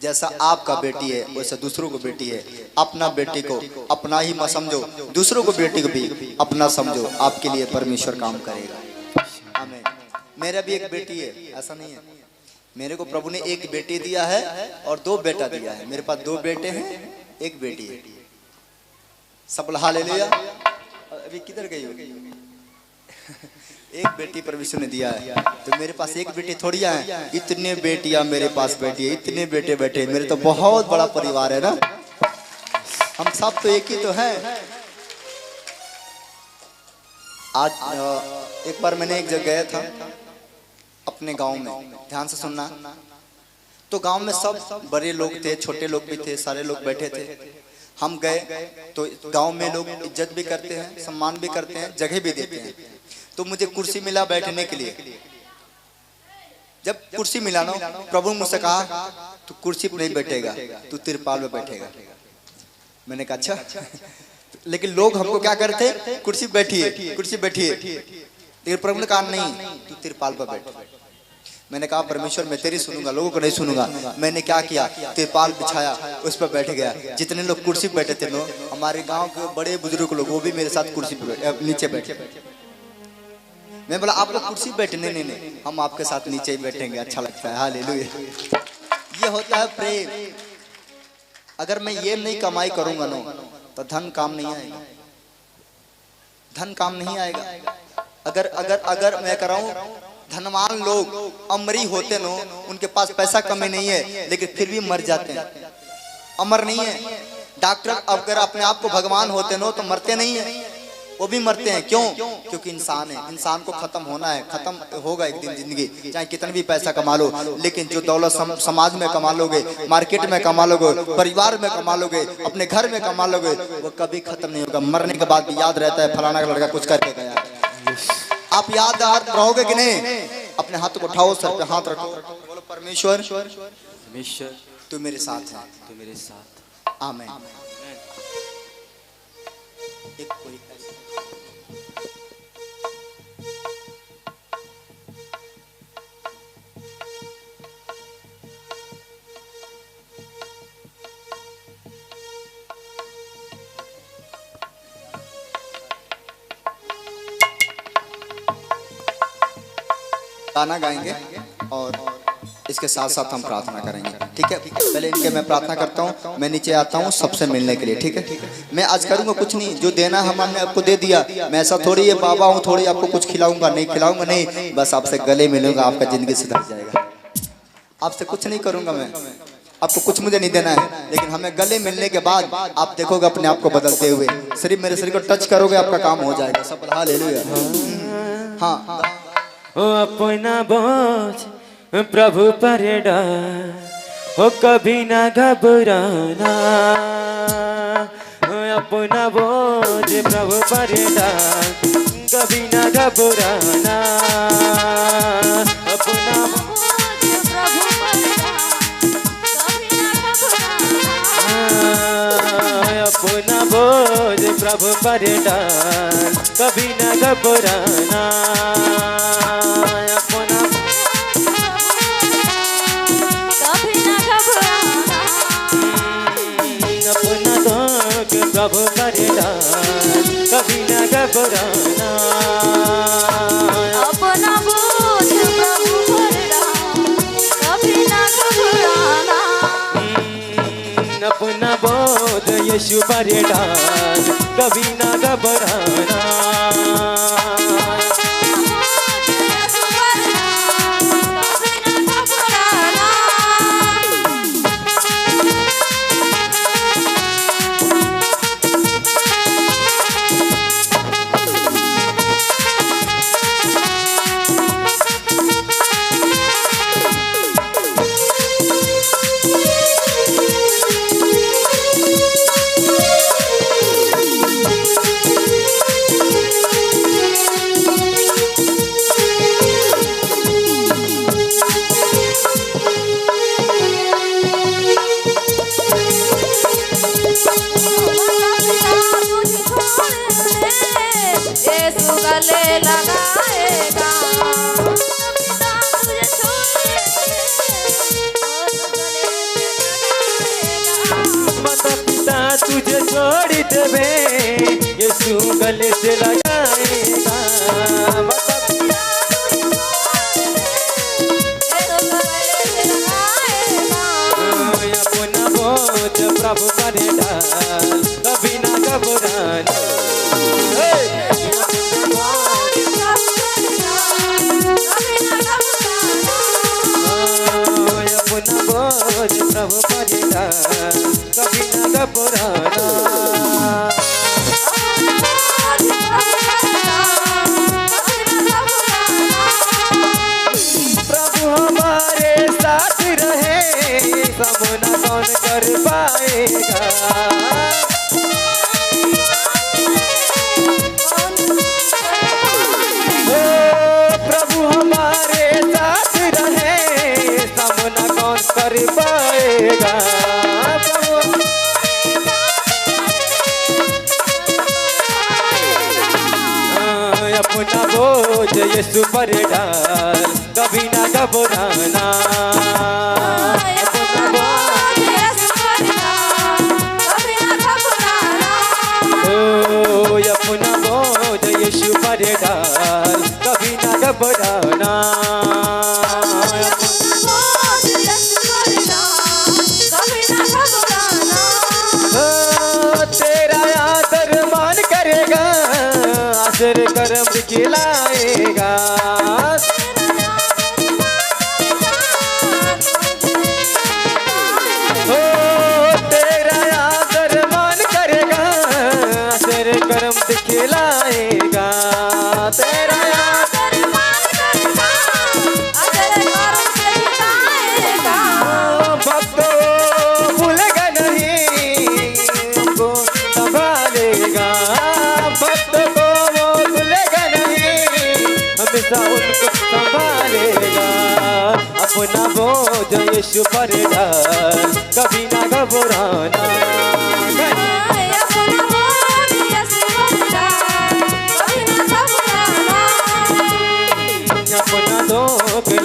जैसा आपका बेटी है वैसा दूसरों को बेटी है, अपना बेटी को अपना ही मत समझो, दूसरों को बेटी को भी अपना समझो, आपके लिए परमेश्वर काम करेगा। आमीन। मेरा भी एक बेटी है, ऐसा नहीं है, मेरे को प्रभु ने एक बेटी दिया है और 2 बेटा दिया है। मेरे पास 2 बेटे हैं, 1 बेटी है। सब हालेलुया। अभी किधर गई हो? एक बेटी परमेश्वर ने दिया है, तो मेरे पास एक बेटी थोड़ी है, इतने बेटियां मेरे पास बैठी है, इतने बेटे बैठे, मेरे तो बहुत बड़ा परिवार है ना, हम सब तो एक ही तो हैं। आज एक बार मैंने एक जगह गया था अपने गांव में, ध्यान से सुनना, तो गांव में सब बड़े लोग थे, छोटे लोग भी थे, सारे लोग बैठे थे। हम गए तो गांव में लोग इज्जत भी करते हैं, सम्मान भी करते हैं, जगह भी देते हैं। तो मुझे कुर्सी मिला बैठने के लिए। जब कुर्सी मिला ना, प्रभु मुझसे कहा तू कुर्सी पर नहीं बैठेगा, तू तिरपाल में बैठेगा। मैंने कहा अच्छा। लेकिन लोग हमको क्या करते, कुर्सी बैठिए, कुर्सी बैठिए, लेकिन प्रभु ने कहा नहीं, तू तिरपाल पर बैठ। मैंने कहा परमेश्वर मैं तेरी सुनूंगा, लोगों को नहीं सुनूंगा। मैंने क्या किया, तिरपाल बिछाया, उस पर बैठ गया। जितने लोग कुर्सी पर बैठे थे लोग, हमारे गांव के बड़े बुजुर्ग लोग, वो भी मेरे साथ कुर्सी पे नीचे बैठे। मैं बोला आप लोग कुर्सी बैठे, नहीं, हम आपके साथ नीचे ही बैठेंगे, अच्छा लगता है। हालेलुया। ये होता है प्रेम। अगर मैं ये नहीं कमाई करूंगा ना, तो धन काम नहीं आएगा, धन काम नहीं आएगा। अगर अगर अगर मैं कराऊं, धनवान लोग अमरी होते नो, उनके पास पैसा कमी नहीं है लेकिन फिर भी मर जाते हैं, अमर नहीं है। डॉक्टर अगर अपने आप को भगवान होते नो तो मरते नहीं है, वो भी मरते हैं। क्यों? क्योंकि इंसान है, इंसान को खत्म होना है, खत्म होगा एक दिन जिंदगी, चाहे कितना भी पैसा कमा लो, लेकिन जो दौलत समाज में कमा लोगे, मार्केट में कमा लोगे, परिवार में कमा लोगे, अपने घर में कमा लोगे, वो कभी खत्म नहीं होगा। मरने के बाद भी याद रहता है फलाना का लड़का कुछ करके गया। आप याद रहोगे कि नहीं? अपने हाथ को उठाओ, सर पे हाथ रखो, बोलो परमेश्वर तू मेरे साथ है, तू मेरे साथ। आमीन। एक कोई है। गाना गाएंगे और इसके साथ साथ हम प्रार्थना करेंगे, ठीक है। पहले इनके मैं प्रार्थना करता हूँ, मैं नीचे आता हूँ सबसे मिलने के लिए, ठीक है। मैं आज करूँगा कुछ नहीं, जो देना हमने आपको दे दिया। मैं ऐसा थोड़ी ये बाबा हूँ थोड़ी आपको कुछ खिलाऊंगा, नहीं खिलाऊंगा नहीं, बस आपसे गले मिलूंगा, आपका जिंदगी सुधर जाएगा। आपसे कुछ नहीं करूँगा मैं, आपको कुछ मुझे नहीं देना है, लेकिन हमें गले मिलने के बाद आप देखोगे अपने आप को बदलते हुए। सिर्फ मेरे शरीर को टच करोगे आपका काम हो जाएगा। सब हालेलुया। हाँ ओ अपना बोझ प्रभु पर डाल, हो कभी ना घबराना। ओ अपना बोझ प्रभु पर डाल, कभी ना घबराना। अपना अपना बोझ प्रभु पर डाल, कभी ना घबराना। प्रभु पर डाल, कभी न घबराना। अपना बोझ प्रभु पर डाल, कभी न घबराना। अपना बोझ यीशु पर डाल, कभी न घबराना। गले लगाएगा माता पिता तुझे छोड़ देवे, यीशु गले से लगाएगा। माता पिता अपना बोझ प्रभु पर डाल, कभी ना घबराना। प्रभु पर डाल, कभी न घबराना। प्रभु हमारे साथ रहे, सामना कौन कर पाएगा। प्रभु हमारे साथ रहे, सामना कौन कर पाएगा। अपना बोझ यीशु पर डाल, कभी ना घबराना। ओ अपना बोझ यीशु पर डाल, कभी ना घबराना। तेरा आदर मान करेगा, आदर कर्म दिखलाएगा। तेरा आदर मान करेगा, आदर कर्म दिखलाएगा। तेरा आदर मान करेगा, आदर कर्म दिखलाएगा। भक्तों भूलेगा नहीं, हमको संभालेगा। भक्त को वो भूलेगा नहीं, हमेशा उनको संभालेगा। अपना बोझ यीशु पर डाल, कभी ना घबराना। अपना बोझ यीशु पर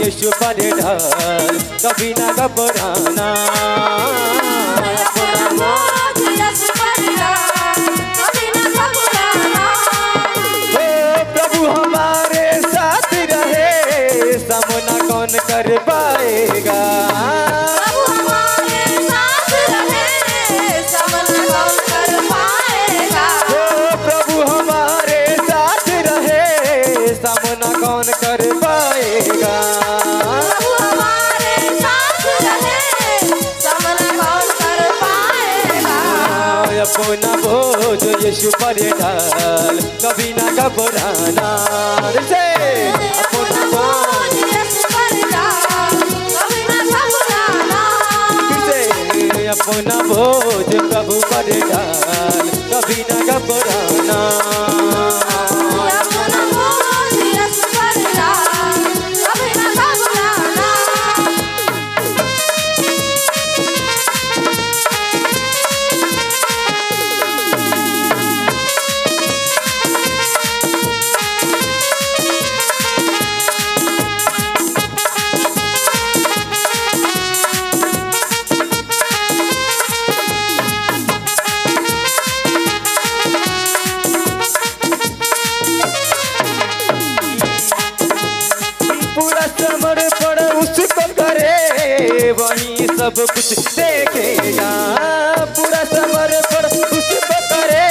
यीशु पर ढाल कभी ना घबराना अपना बोझ यीशु पर डाल कभी ना घबराना ओ प्रभु हमारे साथ रहे सामना कौन कर पाएगा प्रभु हमारे साथ रहे सामना कौन कर पाएगा ओ प्रभु हमारे साथ रहे सामना कौन कर पाएगा प्रभु हमारे साथ रहे सामना कौन कर पाएगा अपना बोझ यीशु पर डाल कभी ना घबराना से अपना बोझ यीशु पर डाल कभी ना घबराना से अपना बोझ प्रभु पर डाल कभी ना घबराना अपना बोझ यीशु पर डाल कभी ना घबराना पूरा समर्पण उसको करे वही सब कुछ देखेगा पूरा समर्पण उसको करे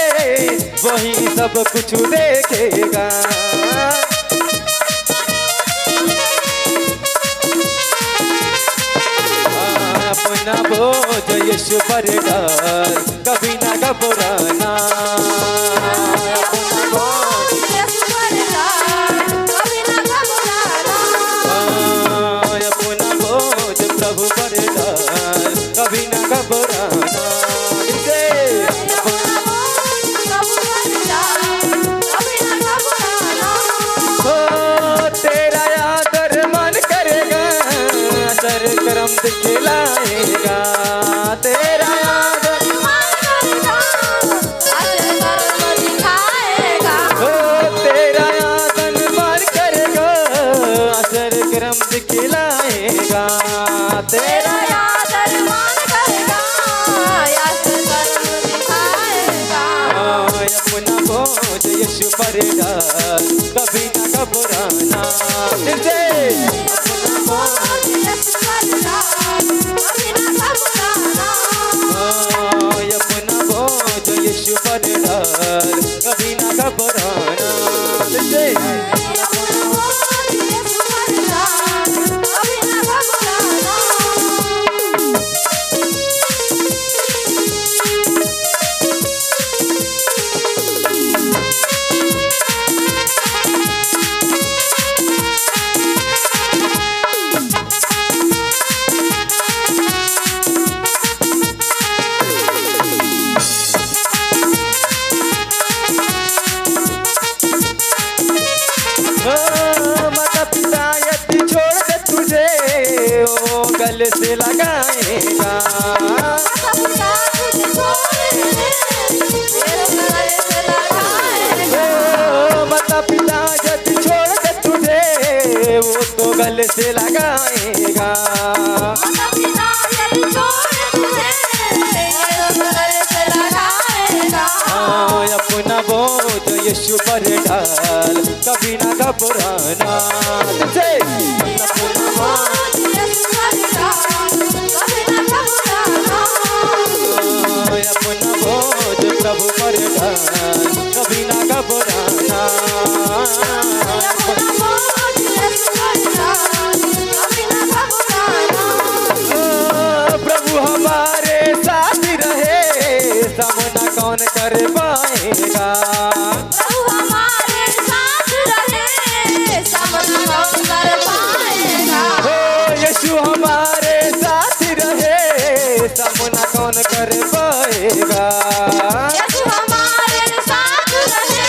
वही सब कुछ देखेगा अपना बोझ यीशु पर डाल कभी ना घबराना अपना बोझ यीशु पर डाल कभी ना घबराना अपना बोझ प्रभु पर डाल कभी ना घबराना से अपना बोझ प्रभु पर डाल कभी ना घबराना हो तेरा आदर मन करेगा असर करम दिखलाएगा तेरा आदर हो तेरा आदर मन करेगा असर करम दिखलाएगा तेरा अपना बोझ यीशु पर डाल कभी ना घबराना से अपना बोझ अपना बोझ यीशु पर डाल कभी ना घबराना से माता पिता यदि छोड़ दे तुझे वो गले से लगाएगा माता पिता यदि छोड़ दे तुझे वो तो गले से लगाएगा अपना बोझ यीशु पर डाल कभी ना घबराना से अपना बोझ प्रभु पर डाल कभी ना घबराना प्रभु हमारे साथ रहे सामना कौन कर पाएगा प्रभु हमारे साथ रहे सामना कौन कर पाएगा हो यीशु हमारे साथ रहे सामना कौन कर पाएगा यीशु हमारे साथ रहे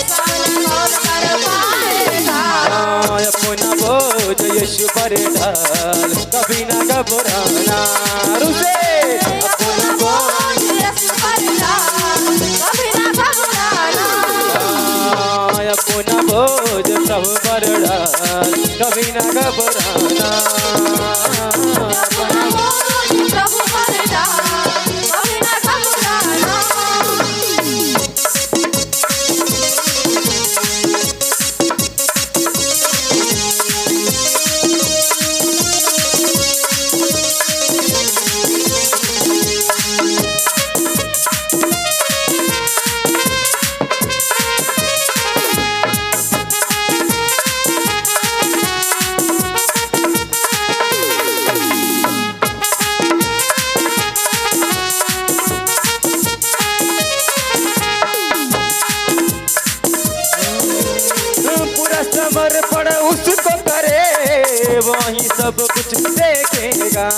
सामना कौन कर पाएगा अपना बोझ यीशु पर डाल कभी ना घबराना रुसे अपना बोझ यीशु पर डाल कभी ना घबराना अपना बोझ प्रभु पर डाल कभी कभी ना घबराना। अपना बोझ प्रभु पर डाल, कभी ना घबराना। पूरा समर्पण उसको करे, वही सब कुछ देखेगा।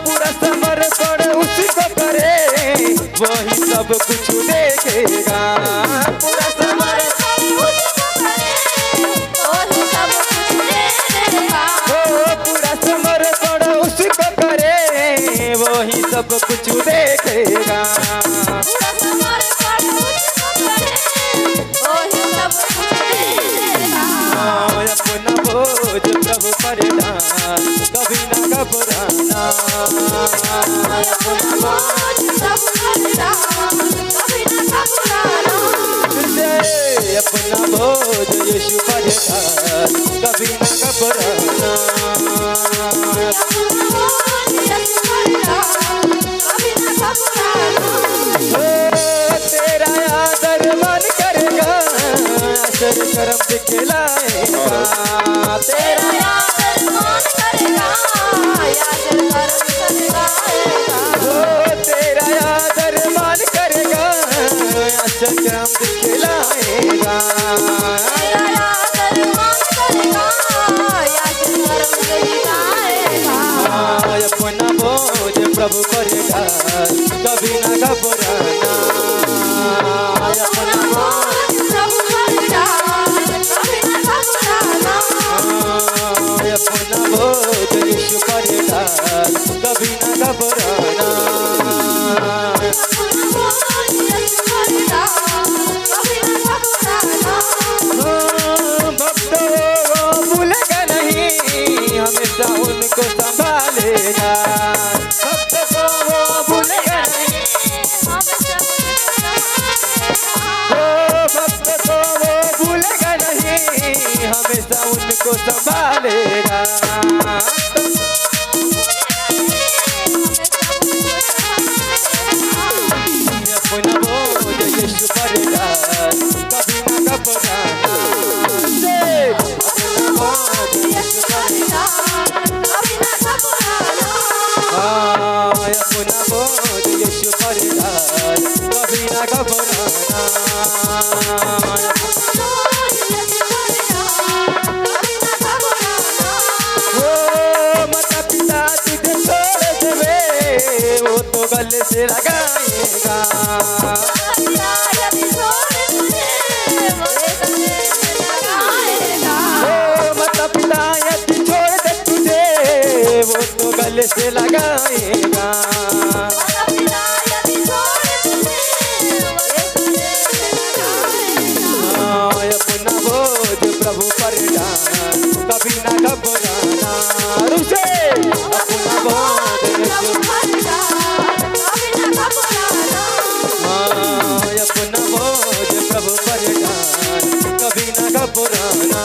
पूरा समर्पण उसको करे, वही सब कुछ देखेगा। पूरा समर्पण उसको करे, वही सब कुछ दे देगा। पूरा समर्पण उसको करे, वही सब कुछ देखेगा। पूरा समर्पण उसको करे, वही सब कुछ दे देगा। अपना बोझ प्रभु पर डाल, कभी ना घबराना। अपना बोझ प्रभु पर डाल, कभी ना घबराना। अपना बोझ यीशु पर डाल, कभी ना घबराना। अपना बोझ यीशु पर डाल, कभी ना घबराना। तेरा आदर मन करेगा, आश्चर्य कर्म दिखलाएगा। तेरा आदर मान करेगा, आश्चर्य कर्म दिखलाएगा। तेरा आदर मान करेगा, आश्चर्य कर्म दिखलाएगा। तेरा आदर मान करेगा, आश्चर्य कर्म दिखलाएगा। अपना बोझ प्रभु पर डाल, कभी ना घबराना। अपना बोझ प्रभु पर डाल, कभी ना घबराना। अपना बोझ यीशु पर डाल, कभी ना घबराना। अपना बोझ यीशु पर डाल, कभी ना घबराना। भक्तों वो भूलेगा नहीं, हमेशा उनको संभालेगा। भक्तों को वो भूलेगा नहीं, भक्त को वो भूलेगा नहीं, हमेशा उनको संभालेगा। अपना बोझ यीशु पर डाल, कभी ना घबराना। अपना बोझ यीशु पर डाल, अपना बोझ यीशु पर डाल, कभी ना घबराना। माता पिता तुझे छोड़ देवे, वो तो गले से लगाएगा। माता पिता यदि छोड़ दे तुझे, वो तो गले से लगाएगा। अपना बोझ प्रभु पर डाल, कभी ना घबराना। रुसे अपना बोझ यीशु पर डाल, अपना बोझ प्रभु पर डाल, कभी ना घबराना।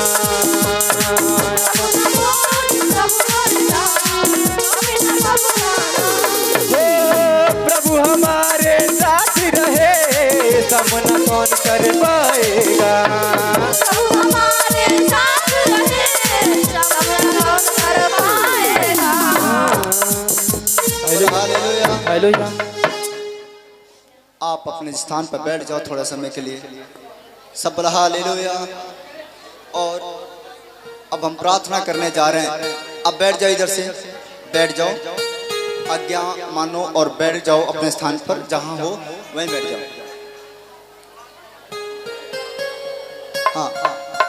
प्रभु हमारे साथ रहे, सामना कौन कर पाएगा। हमारे साथ रहे, सामना कौन कर पाएगा। हालेलुया। आप अपने स्थान पर बैठ जाओ थोड़ा समय के लिए। सब बोला हालेलुया। और अब हम प्रार्थना करने जा रहे हैं। अब बैठ जाओ, इधर से बैठ जाओ, आज्ञा मानो और बैठ जाओ अपने स्थान पर, जहां हो वहीं बैठ जाओ। हाँ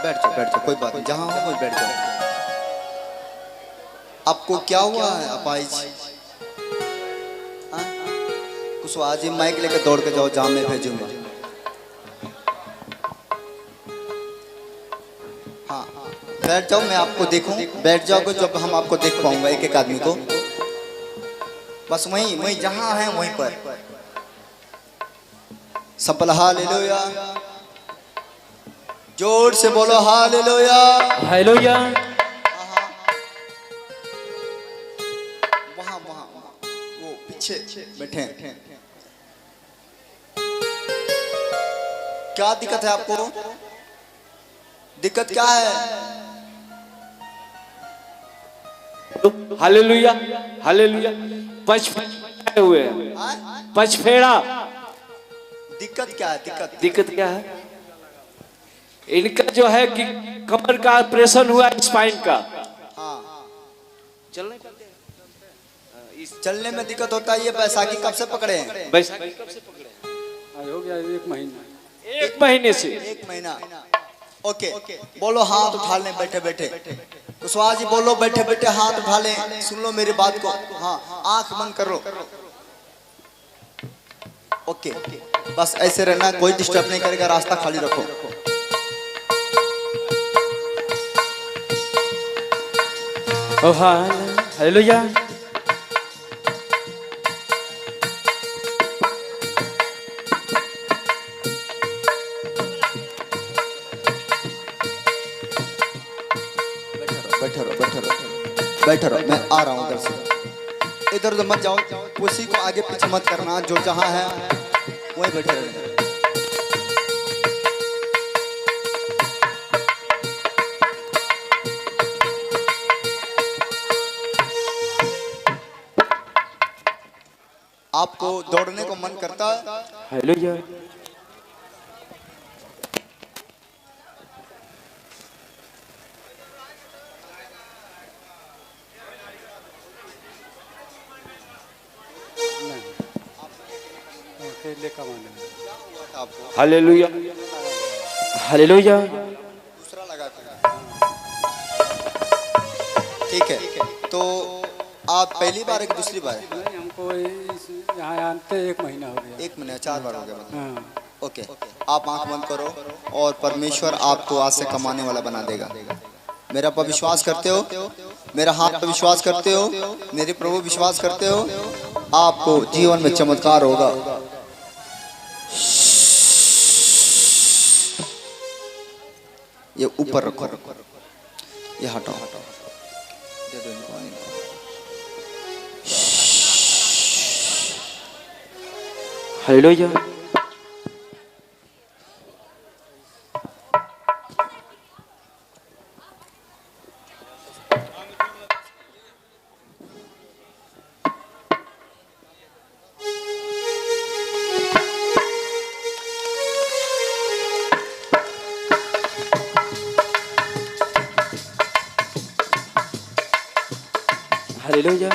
बैठ जाओ, कोई बात नहीं, जहां हो वहीं बैठ जाओ। आपको क्या हुआ है अपाई जी? कुछ आज ही माइक लेकर दौड़ के जाओ, जहां मैं भेजूंगा। बैठ जाओ, मैं आपको देखूं। बैठ जाओगे जब हम आपको देख पाऊंगा एक एक आदमी को। बस वहीं वहीं जहां है वहीं पर सफल हालेलुया। जोर से बोलो हालेलुया। हालेलुया। वहां वहां वो पीछे बैठे हैं। क्या दिक्कत है आपको? दिक्कत क्या है? Hallelujah hallelujah. पचफेड़ा हुए हैं, पचफेड़ा। दिक्कत क्या है? दिक्कत क्या है? इनका जो है कि कमर का ऑपरेशन हुआ, स्पाइन का। चलने चलने में दिक्कत होता है। ये बैसाखी कब से पकड़े हैं? बैसाखी कब से पकड़े? हो गया 1 महीना। 1 महीने से। 1 महीना। ओके, बोलो हाथ उठा लें बैठे बैठे। कुशवाहा जी बोलो बैठे बैठे हाथ उठा लें। सुन लो मेरी बात को। हाँ, आंख बंद करो। ओके, बस ऐसे रहना, कोई डिस्टर्ब नहीं करेगा, रास्ता खाली रखो। ओ हालेलुया। बैठे रहो, मैं आ रहा हूँ उधर से। इधर उधर मत जाओ, किसी को आगे पीछे मत करना। जो जहाँ है वहीं बैठे रहना। आपको दौड़ने को मन करता है? हालेलुया। Hallelujah hallelujah. दूसरा लगा था। ठीक है, तो आप पहली बार है कि दूसरी बार? हमको यहाँ आते 1 महीना हो गया। 1 महीना, 4 बार हो गया मतलब। हाँ। ओके, आप आंख बंद करो और परमेश्वर आपको आज से कमाने वाला बना देगा। मेरा पर विश्वास करते हो? मेरा हाथ पर विश्वास करते हो? मेरे प्रभु विश्वास करते हो? आपको जीवन में चमत्कार होगा। ये ऊपर रखो, ये हटाओ, दे दो इनको। हालेलुया। हालेलुया।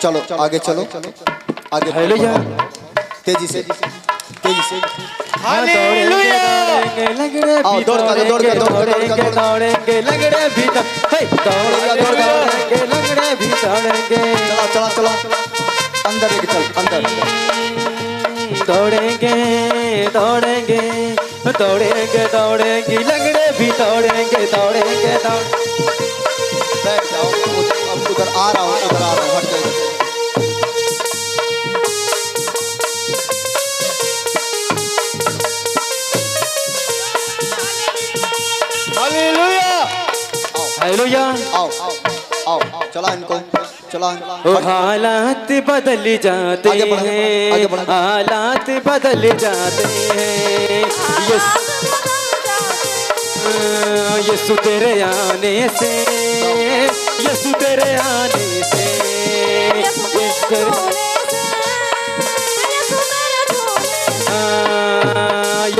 चलो आगे चलो, आगे हालेलुया। तेजी से, तेजी से। हालेलुया। आओ, दौड़ कर, दौड़ कर, दौड़ कर, दौड़ कर। दौड़ेंगे लंगड़े भी दौड़ेंगे लंगड़े भी दौड़ेंगे। चला चला चला, अंदर लेके चल, अंदर। दौड़ेंगे दौड़ेंगे दौड़ेंगे दौड़ेंगे लंगड़े भी दौड़ेंगे दौड़ेंगे दौड़। बैठ जाओ, अब उधर आ रहा हूँ, उधर आ रहा हूँ, हट जाओ। हालेलुया। आओ आओ आओ, चला इनको, चला। हालात बदल जाते आगे बढ़, आगे बढ़। हैं, हालात बदल जाते हैं। यीशु तेरे आने से, यीशु तेरे आने से, यीशु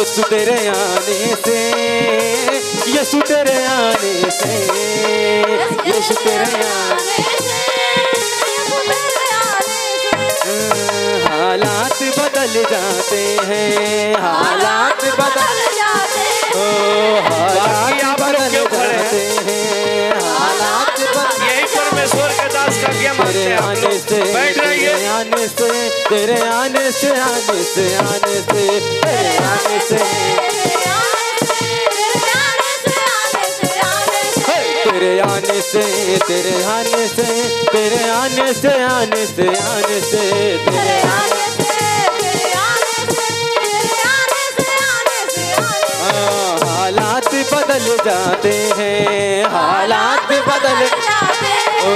यीशु तेरे आने से, यीशु तेरे आने से, यीशु तेरे आने से, हालात बदल जाते हैं, हालात बदल जाते हैं, हालात बदल जाते हैं, हालात बदल। यही परमेश्वर के दास का क्या मानते हैं आप लोग? बैठ रहिए। तेरे आने से, तेरे आने से, आने से, आने से, तेरे आने से, तेरे आने से, तेरे आने से, तेरे आने से, आने से, आने से, तेरे आने से, हालात बदल जाते हैं, हालात बदल जाते हैं, ओ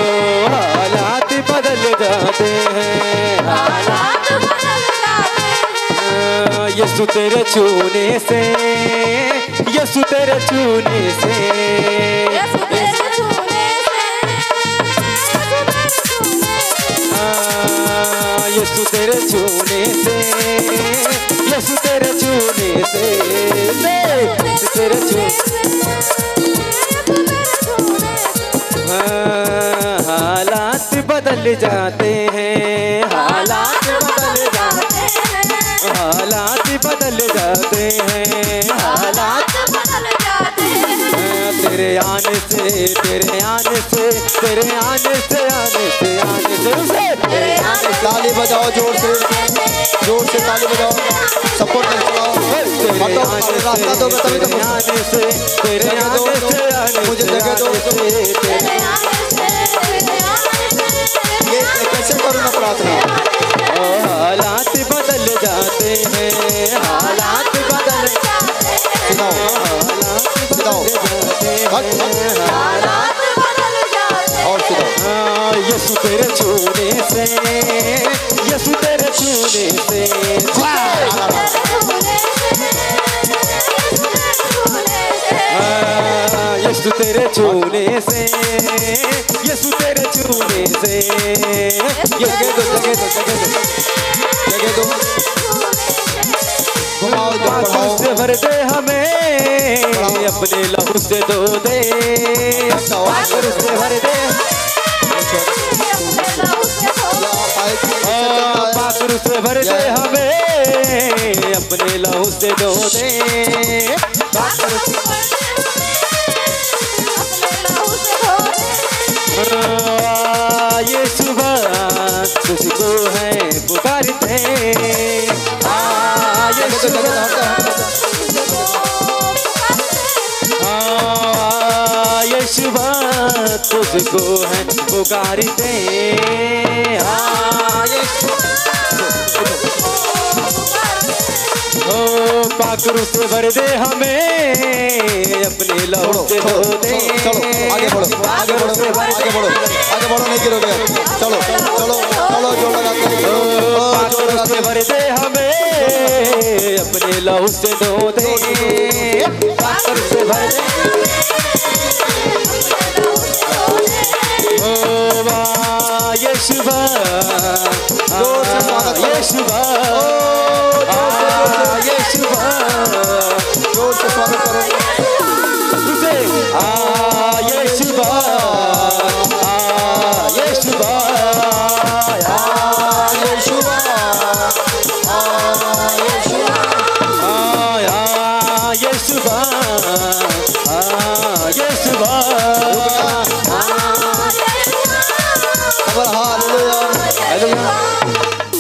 हालात बदल जाते हैं, हालात बदल जाते हैं। यीशु तेरे छूने से, यीशु तेरे छूने से, यीशु तेरे छूने से, यीशु तेरे छूने से, यीशु तेरे छूने से, तेरे छूने, हालात बदल जाते हैं, हालात बदल जाते हैं, हालात बदल जाते हैं, हालात बदल जाते हैं। तेरे आने से, तेरे आने से, तेरे आने से, आने से, आने से, तेरे आने से। ताली बजाओ जोर से ताली बजाओ, सपोर्ट कर चलाओ। रास्ता दो, तभी तो तेरे आने से, तेरे आने से, मुझे जगह दो। ये कैसे करूँ मैं प्रार्थना? हालात बदल जाते हैं, हालात बदल जाते हैं, सिधाओ हालात बदल जाते हैं। और सिधाओ। यीशु तेरे छूने से, यीशु तेरे छूने से, यीशु तेरे छूने से, यीशु तेरे छूने से, जगह दो, जगह दो, जगह दो, घुमाओ जो आंसू बढ़ाओ। से भर दे हमें, अपने लहू से धो दे, आंसू से भर दे, पाखरू से भर दे हमें, अपने लहू से धो दे, ये सुबह तुझको है पुकारते, ये सुबह, ये सुबह तुझको है पुकारते, ओ पाखरू से भर दे हमें, अपने लहू से धो दे। चलो आगे बढ़ो, आगे बढ़ो, आगे बढ़ो, आगे बढ़ो, नहीं गिरोगे। चलो चलो चलो, जोर लगाते हैं। पाखरू से भर दे हमें, अपने लहू से धो दे, पाखरू से भर दे, ओ वाह ये सुबह, ये सुबह, ये सुबह, जोर से स्वागत करो। तुझे ये सुबह, ये सुबह, ये शुभ, ये सुबह, ये सुबह,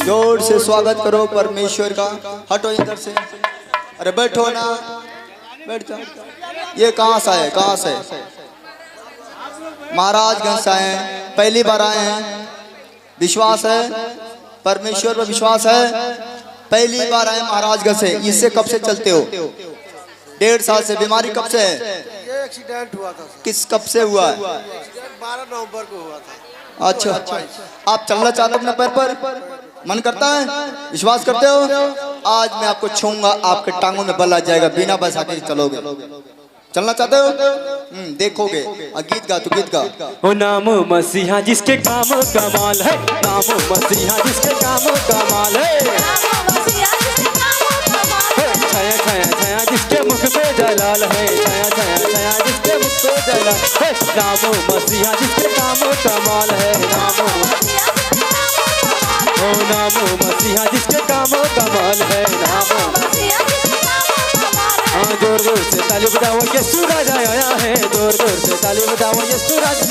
जोर से स्वागत करो परमेश्वर का। हटो इधर से, अरे बैठो ना, बैठ जाओ। ये कहाँ से है, कहाँ से? महाराजगंज से आए हैं, पहली बार आए हैं। विश्वास है परमेश्वर पर, विश्वास है। पहली बार आए महाराजगंज से। इससे कब से चलते हो? 1.5 साल से। बीमारी कब से है? ये एक्सीडेंट हुआ था सर। किस कब से हुआ है? 12 नवंबर को हुआ था। अच्छा, आप चलना चाहते हो अपने पैर पर? मन करता है? विश्वास करते हो? आज मैं आपको छूंगा, आपके टांगों में बल आ जाएगा, बिना बस आके चलोगे। चलना चाहते हो? देखोगे। गीत गा, तू गीत गा। ओ नाम मसीहा जिसके काम कमाल है, नाम मसीहा जिसके काम कमाल है, छाया छाया छाया पे जलाल है, छाया छाया छाया जिसके मुख पे जलाल है, नामो मसीहा जिसके कामो कमाल है, नामो मसीहा जिसके कामो कमाल है, नामो। हाँ जोर जोर से ताली बजाओ यीशु राजा आया है, जोर जोर से ताली बजाओ यीशु राजा,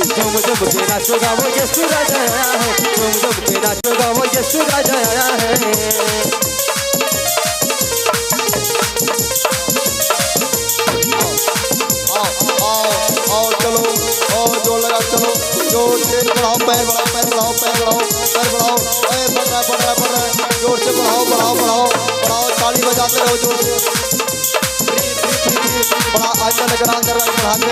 झूम झूम के नाचो गाओ यीशु राजा आया है, झूम झूम के नाचो गाओ यीशु राजा आया है। चलो और जोर लगा चलो, जोर से बढ़ाओ, पैर बढ़ाओ, पैर बढ़ाओ, पैर बढ़ाओ, पैर बढ़ाओ, बढ़ रहा है, बढ़ रहा है, बढ़ रहा है, जोर से बढ़ाओ, बढ़ाओ, बढ़ाओ, बढ़ाओ, ताली बजाते रहो जोर से, बड़ा आगे लग अंदर बढ़ा के,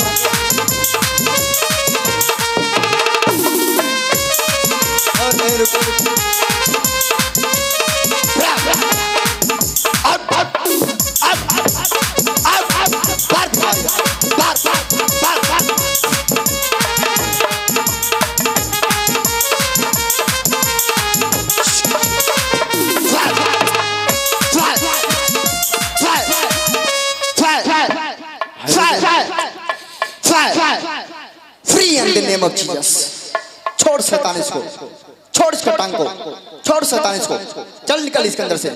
free in the name of Jesus. छोड़ शैतान इसको, छोड़ इसका टांग को, छोड़ शैतान इसको, चल निकल इसके अंदर से।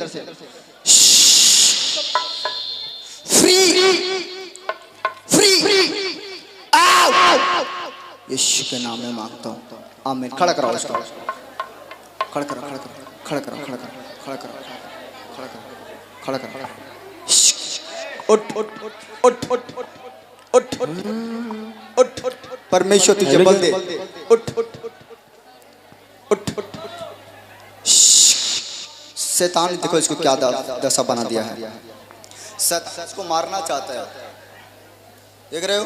फ्री फ्री यीशु के नाम में मांगता हूँ, आमीन। खड़ा कराओ इसको, खड़ा करो, खड़ा करो, खड़ा करो, खड़ा करो, खड़ा करो, खड़ा करो, खड़ा करो, उठ उठ उठ उठ उठ उठ उठ उठ, परमेश्वर तुझे बल दे, उठ उठ उठ उठ। शैतान देखो इसको क्या दशा बना दिया है, शैतान इसको मारना चाहता है, देख रहे हो,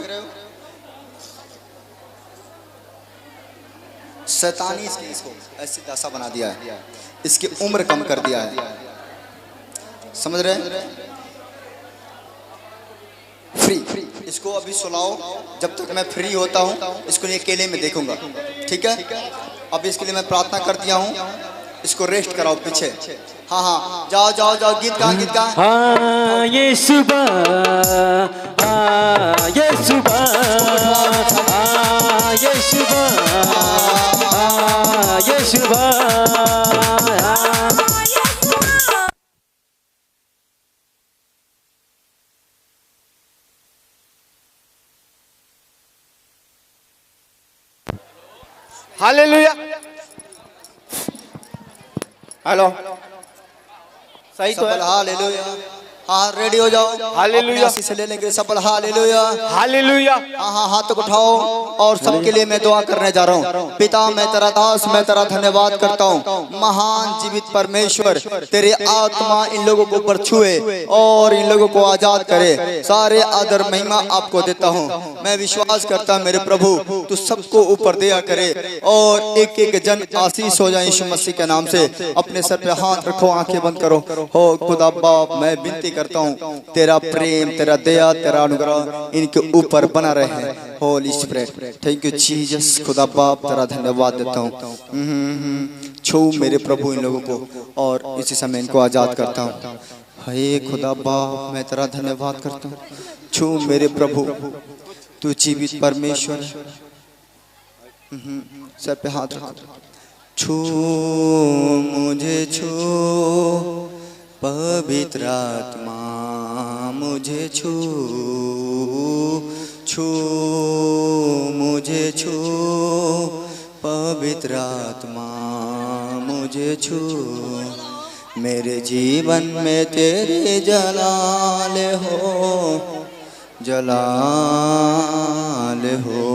शैतानी इसको ऐसी दशा बना दिया है, इसकी उम्र कम कर दिया है, समझ रहे हैं। फ्री इसको अभी सुलाओ, जब तक मैं फ्री होता हूँ इसको ये अकेले में देखूंगा, ठीक है। अभी इसके लिए मैं प्रार्थना कर दिया हूँ, इसको रेस्ट कराओ पीछे। हाँ हाँ जाओ जाओ जाओ, गीत गा, गीत गा। हाँ ये सुबह, हाँ ये सुबह, हाँ ये सुबह, हाँ ये सुबह। हालेलुया। हेलो, सही तो है। हालेलुया। हाँ रेडी हो जाओ, हालेलुया से ले लेंगे सब। Hallelujah hallelujah. हाँ हाँ हाथ उठाओ और सबके लिए मैं दुआ करने जा रहा हूँ। पिता मैं तेरा दास, मैं तेरा धन्यवाद करता हूँ। महान जीवित परमेश्वर, तेरी आत्मा इन लोगों को ऊपर छुए और इन लोगों को आजाद करे। सारे आदर महिमा आपको देता हूँ। मैं विश्वास करता हूँ मेरे प्रभु तू सबको ऊपर दिया करे और एक एक जन आशीष हो जाए यीशु मसीह के नाम से। अपने सर पे हाथ रखो, आंखें बंद करो। हो खुदा बाप मैं विनती करता हूँ तेरा प्रेम, तेरा दया, तेरा अनुग्रह इनके ऊपर बना रहे। Holi spirit, thank you Jesus. खुदा बाप तेरा धन्यवाद देता हूँ। छू मेरे प्रभु इन लोगों को और इसी समय इनको आजाद करता हूँ। हे खुदा बाप मैं तेरा धन्यवाद करता हूँ। छू मेरे प्रभु, तू जीवित परमेश्वर। सर पे हाथ रखो। छू मुझे, छू पवित्र आत्मा मुझे छू, छू मुझे, छू पवित्र आत्मा मुझे छू। मेरे जीवन में तेरे जलाल हो, जलाल हो।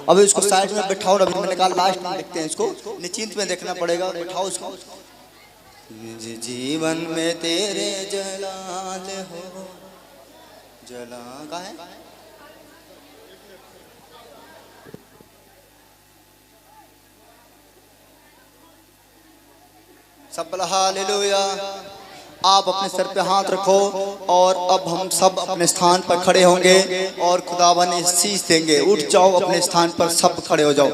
अब इसको साइड में बैठाओ। अभी मैंने कहा लास्ट में देखते हैं इसको, निश्चिंत में देखना पड़ेगा। बैठाओ इसको। जीवन में तेरे जलाल हो, जला का है सब। हालेलुया। आप अपने सर पे हाथ रखो और अब हम सब अपने स्थान पर खड़े होंगे और खुदावन ने शीश देंगे। उठ जाओ अपने स्थान पर, सब खड़े हो जाओ।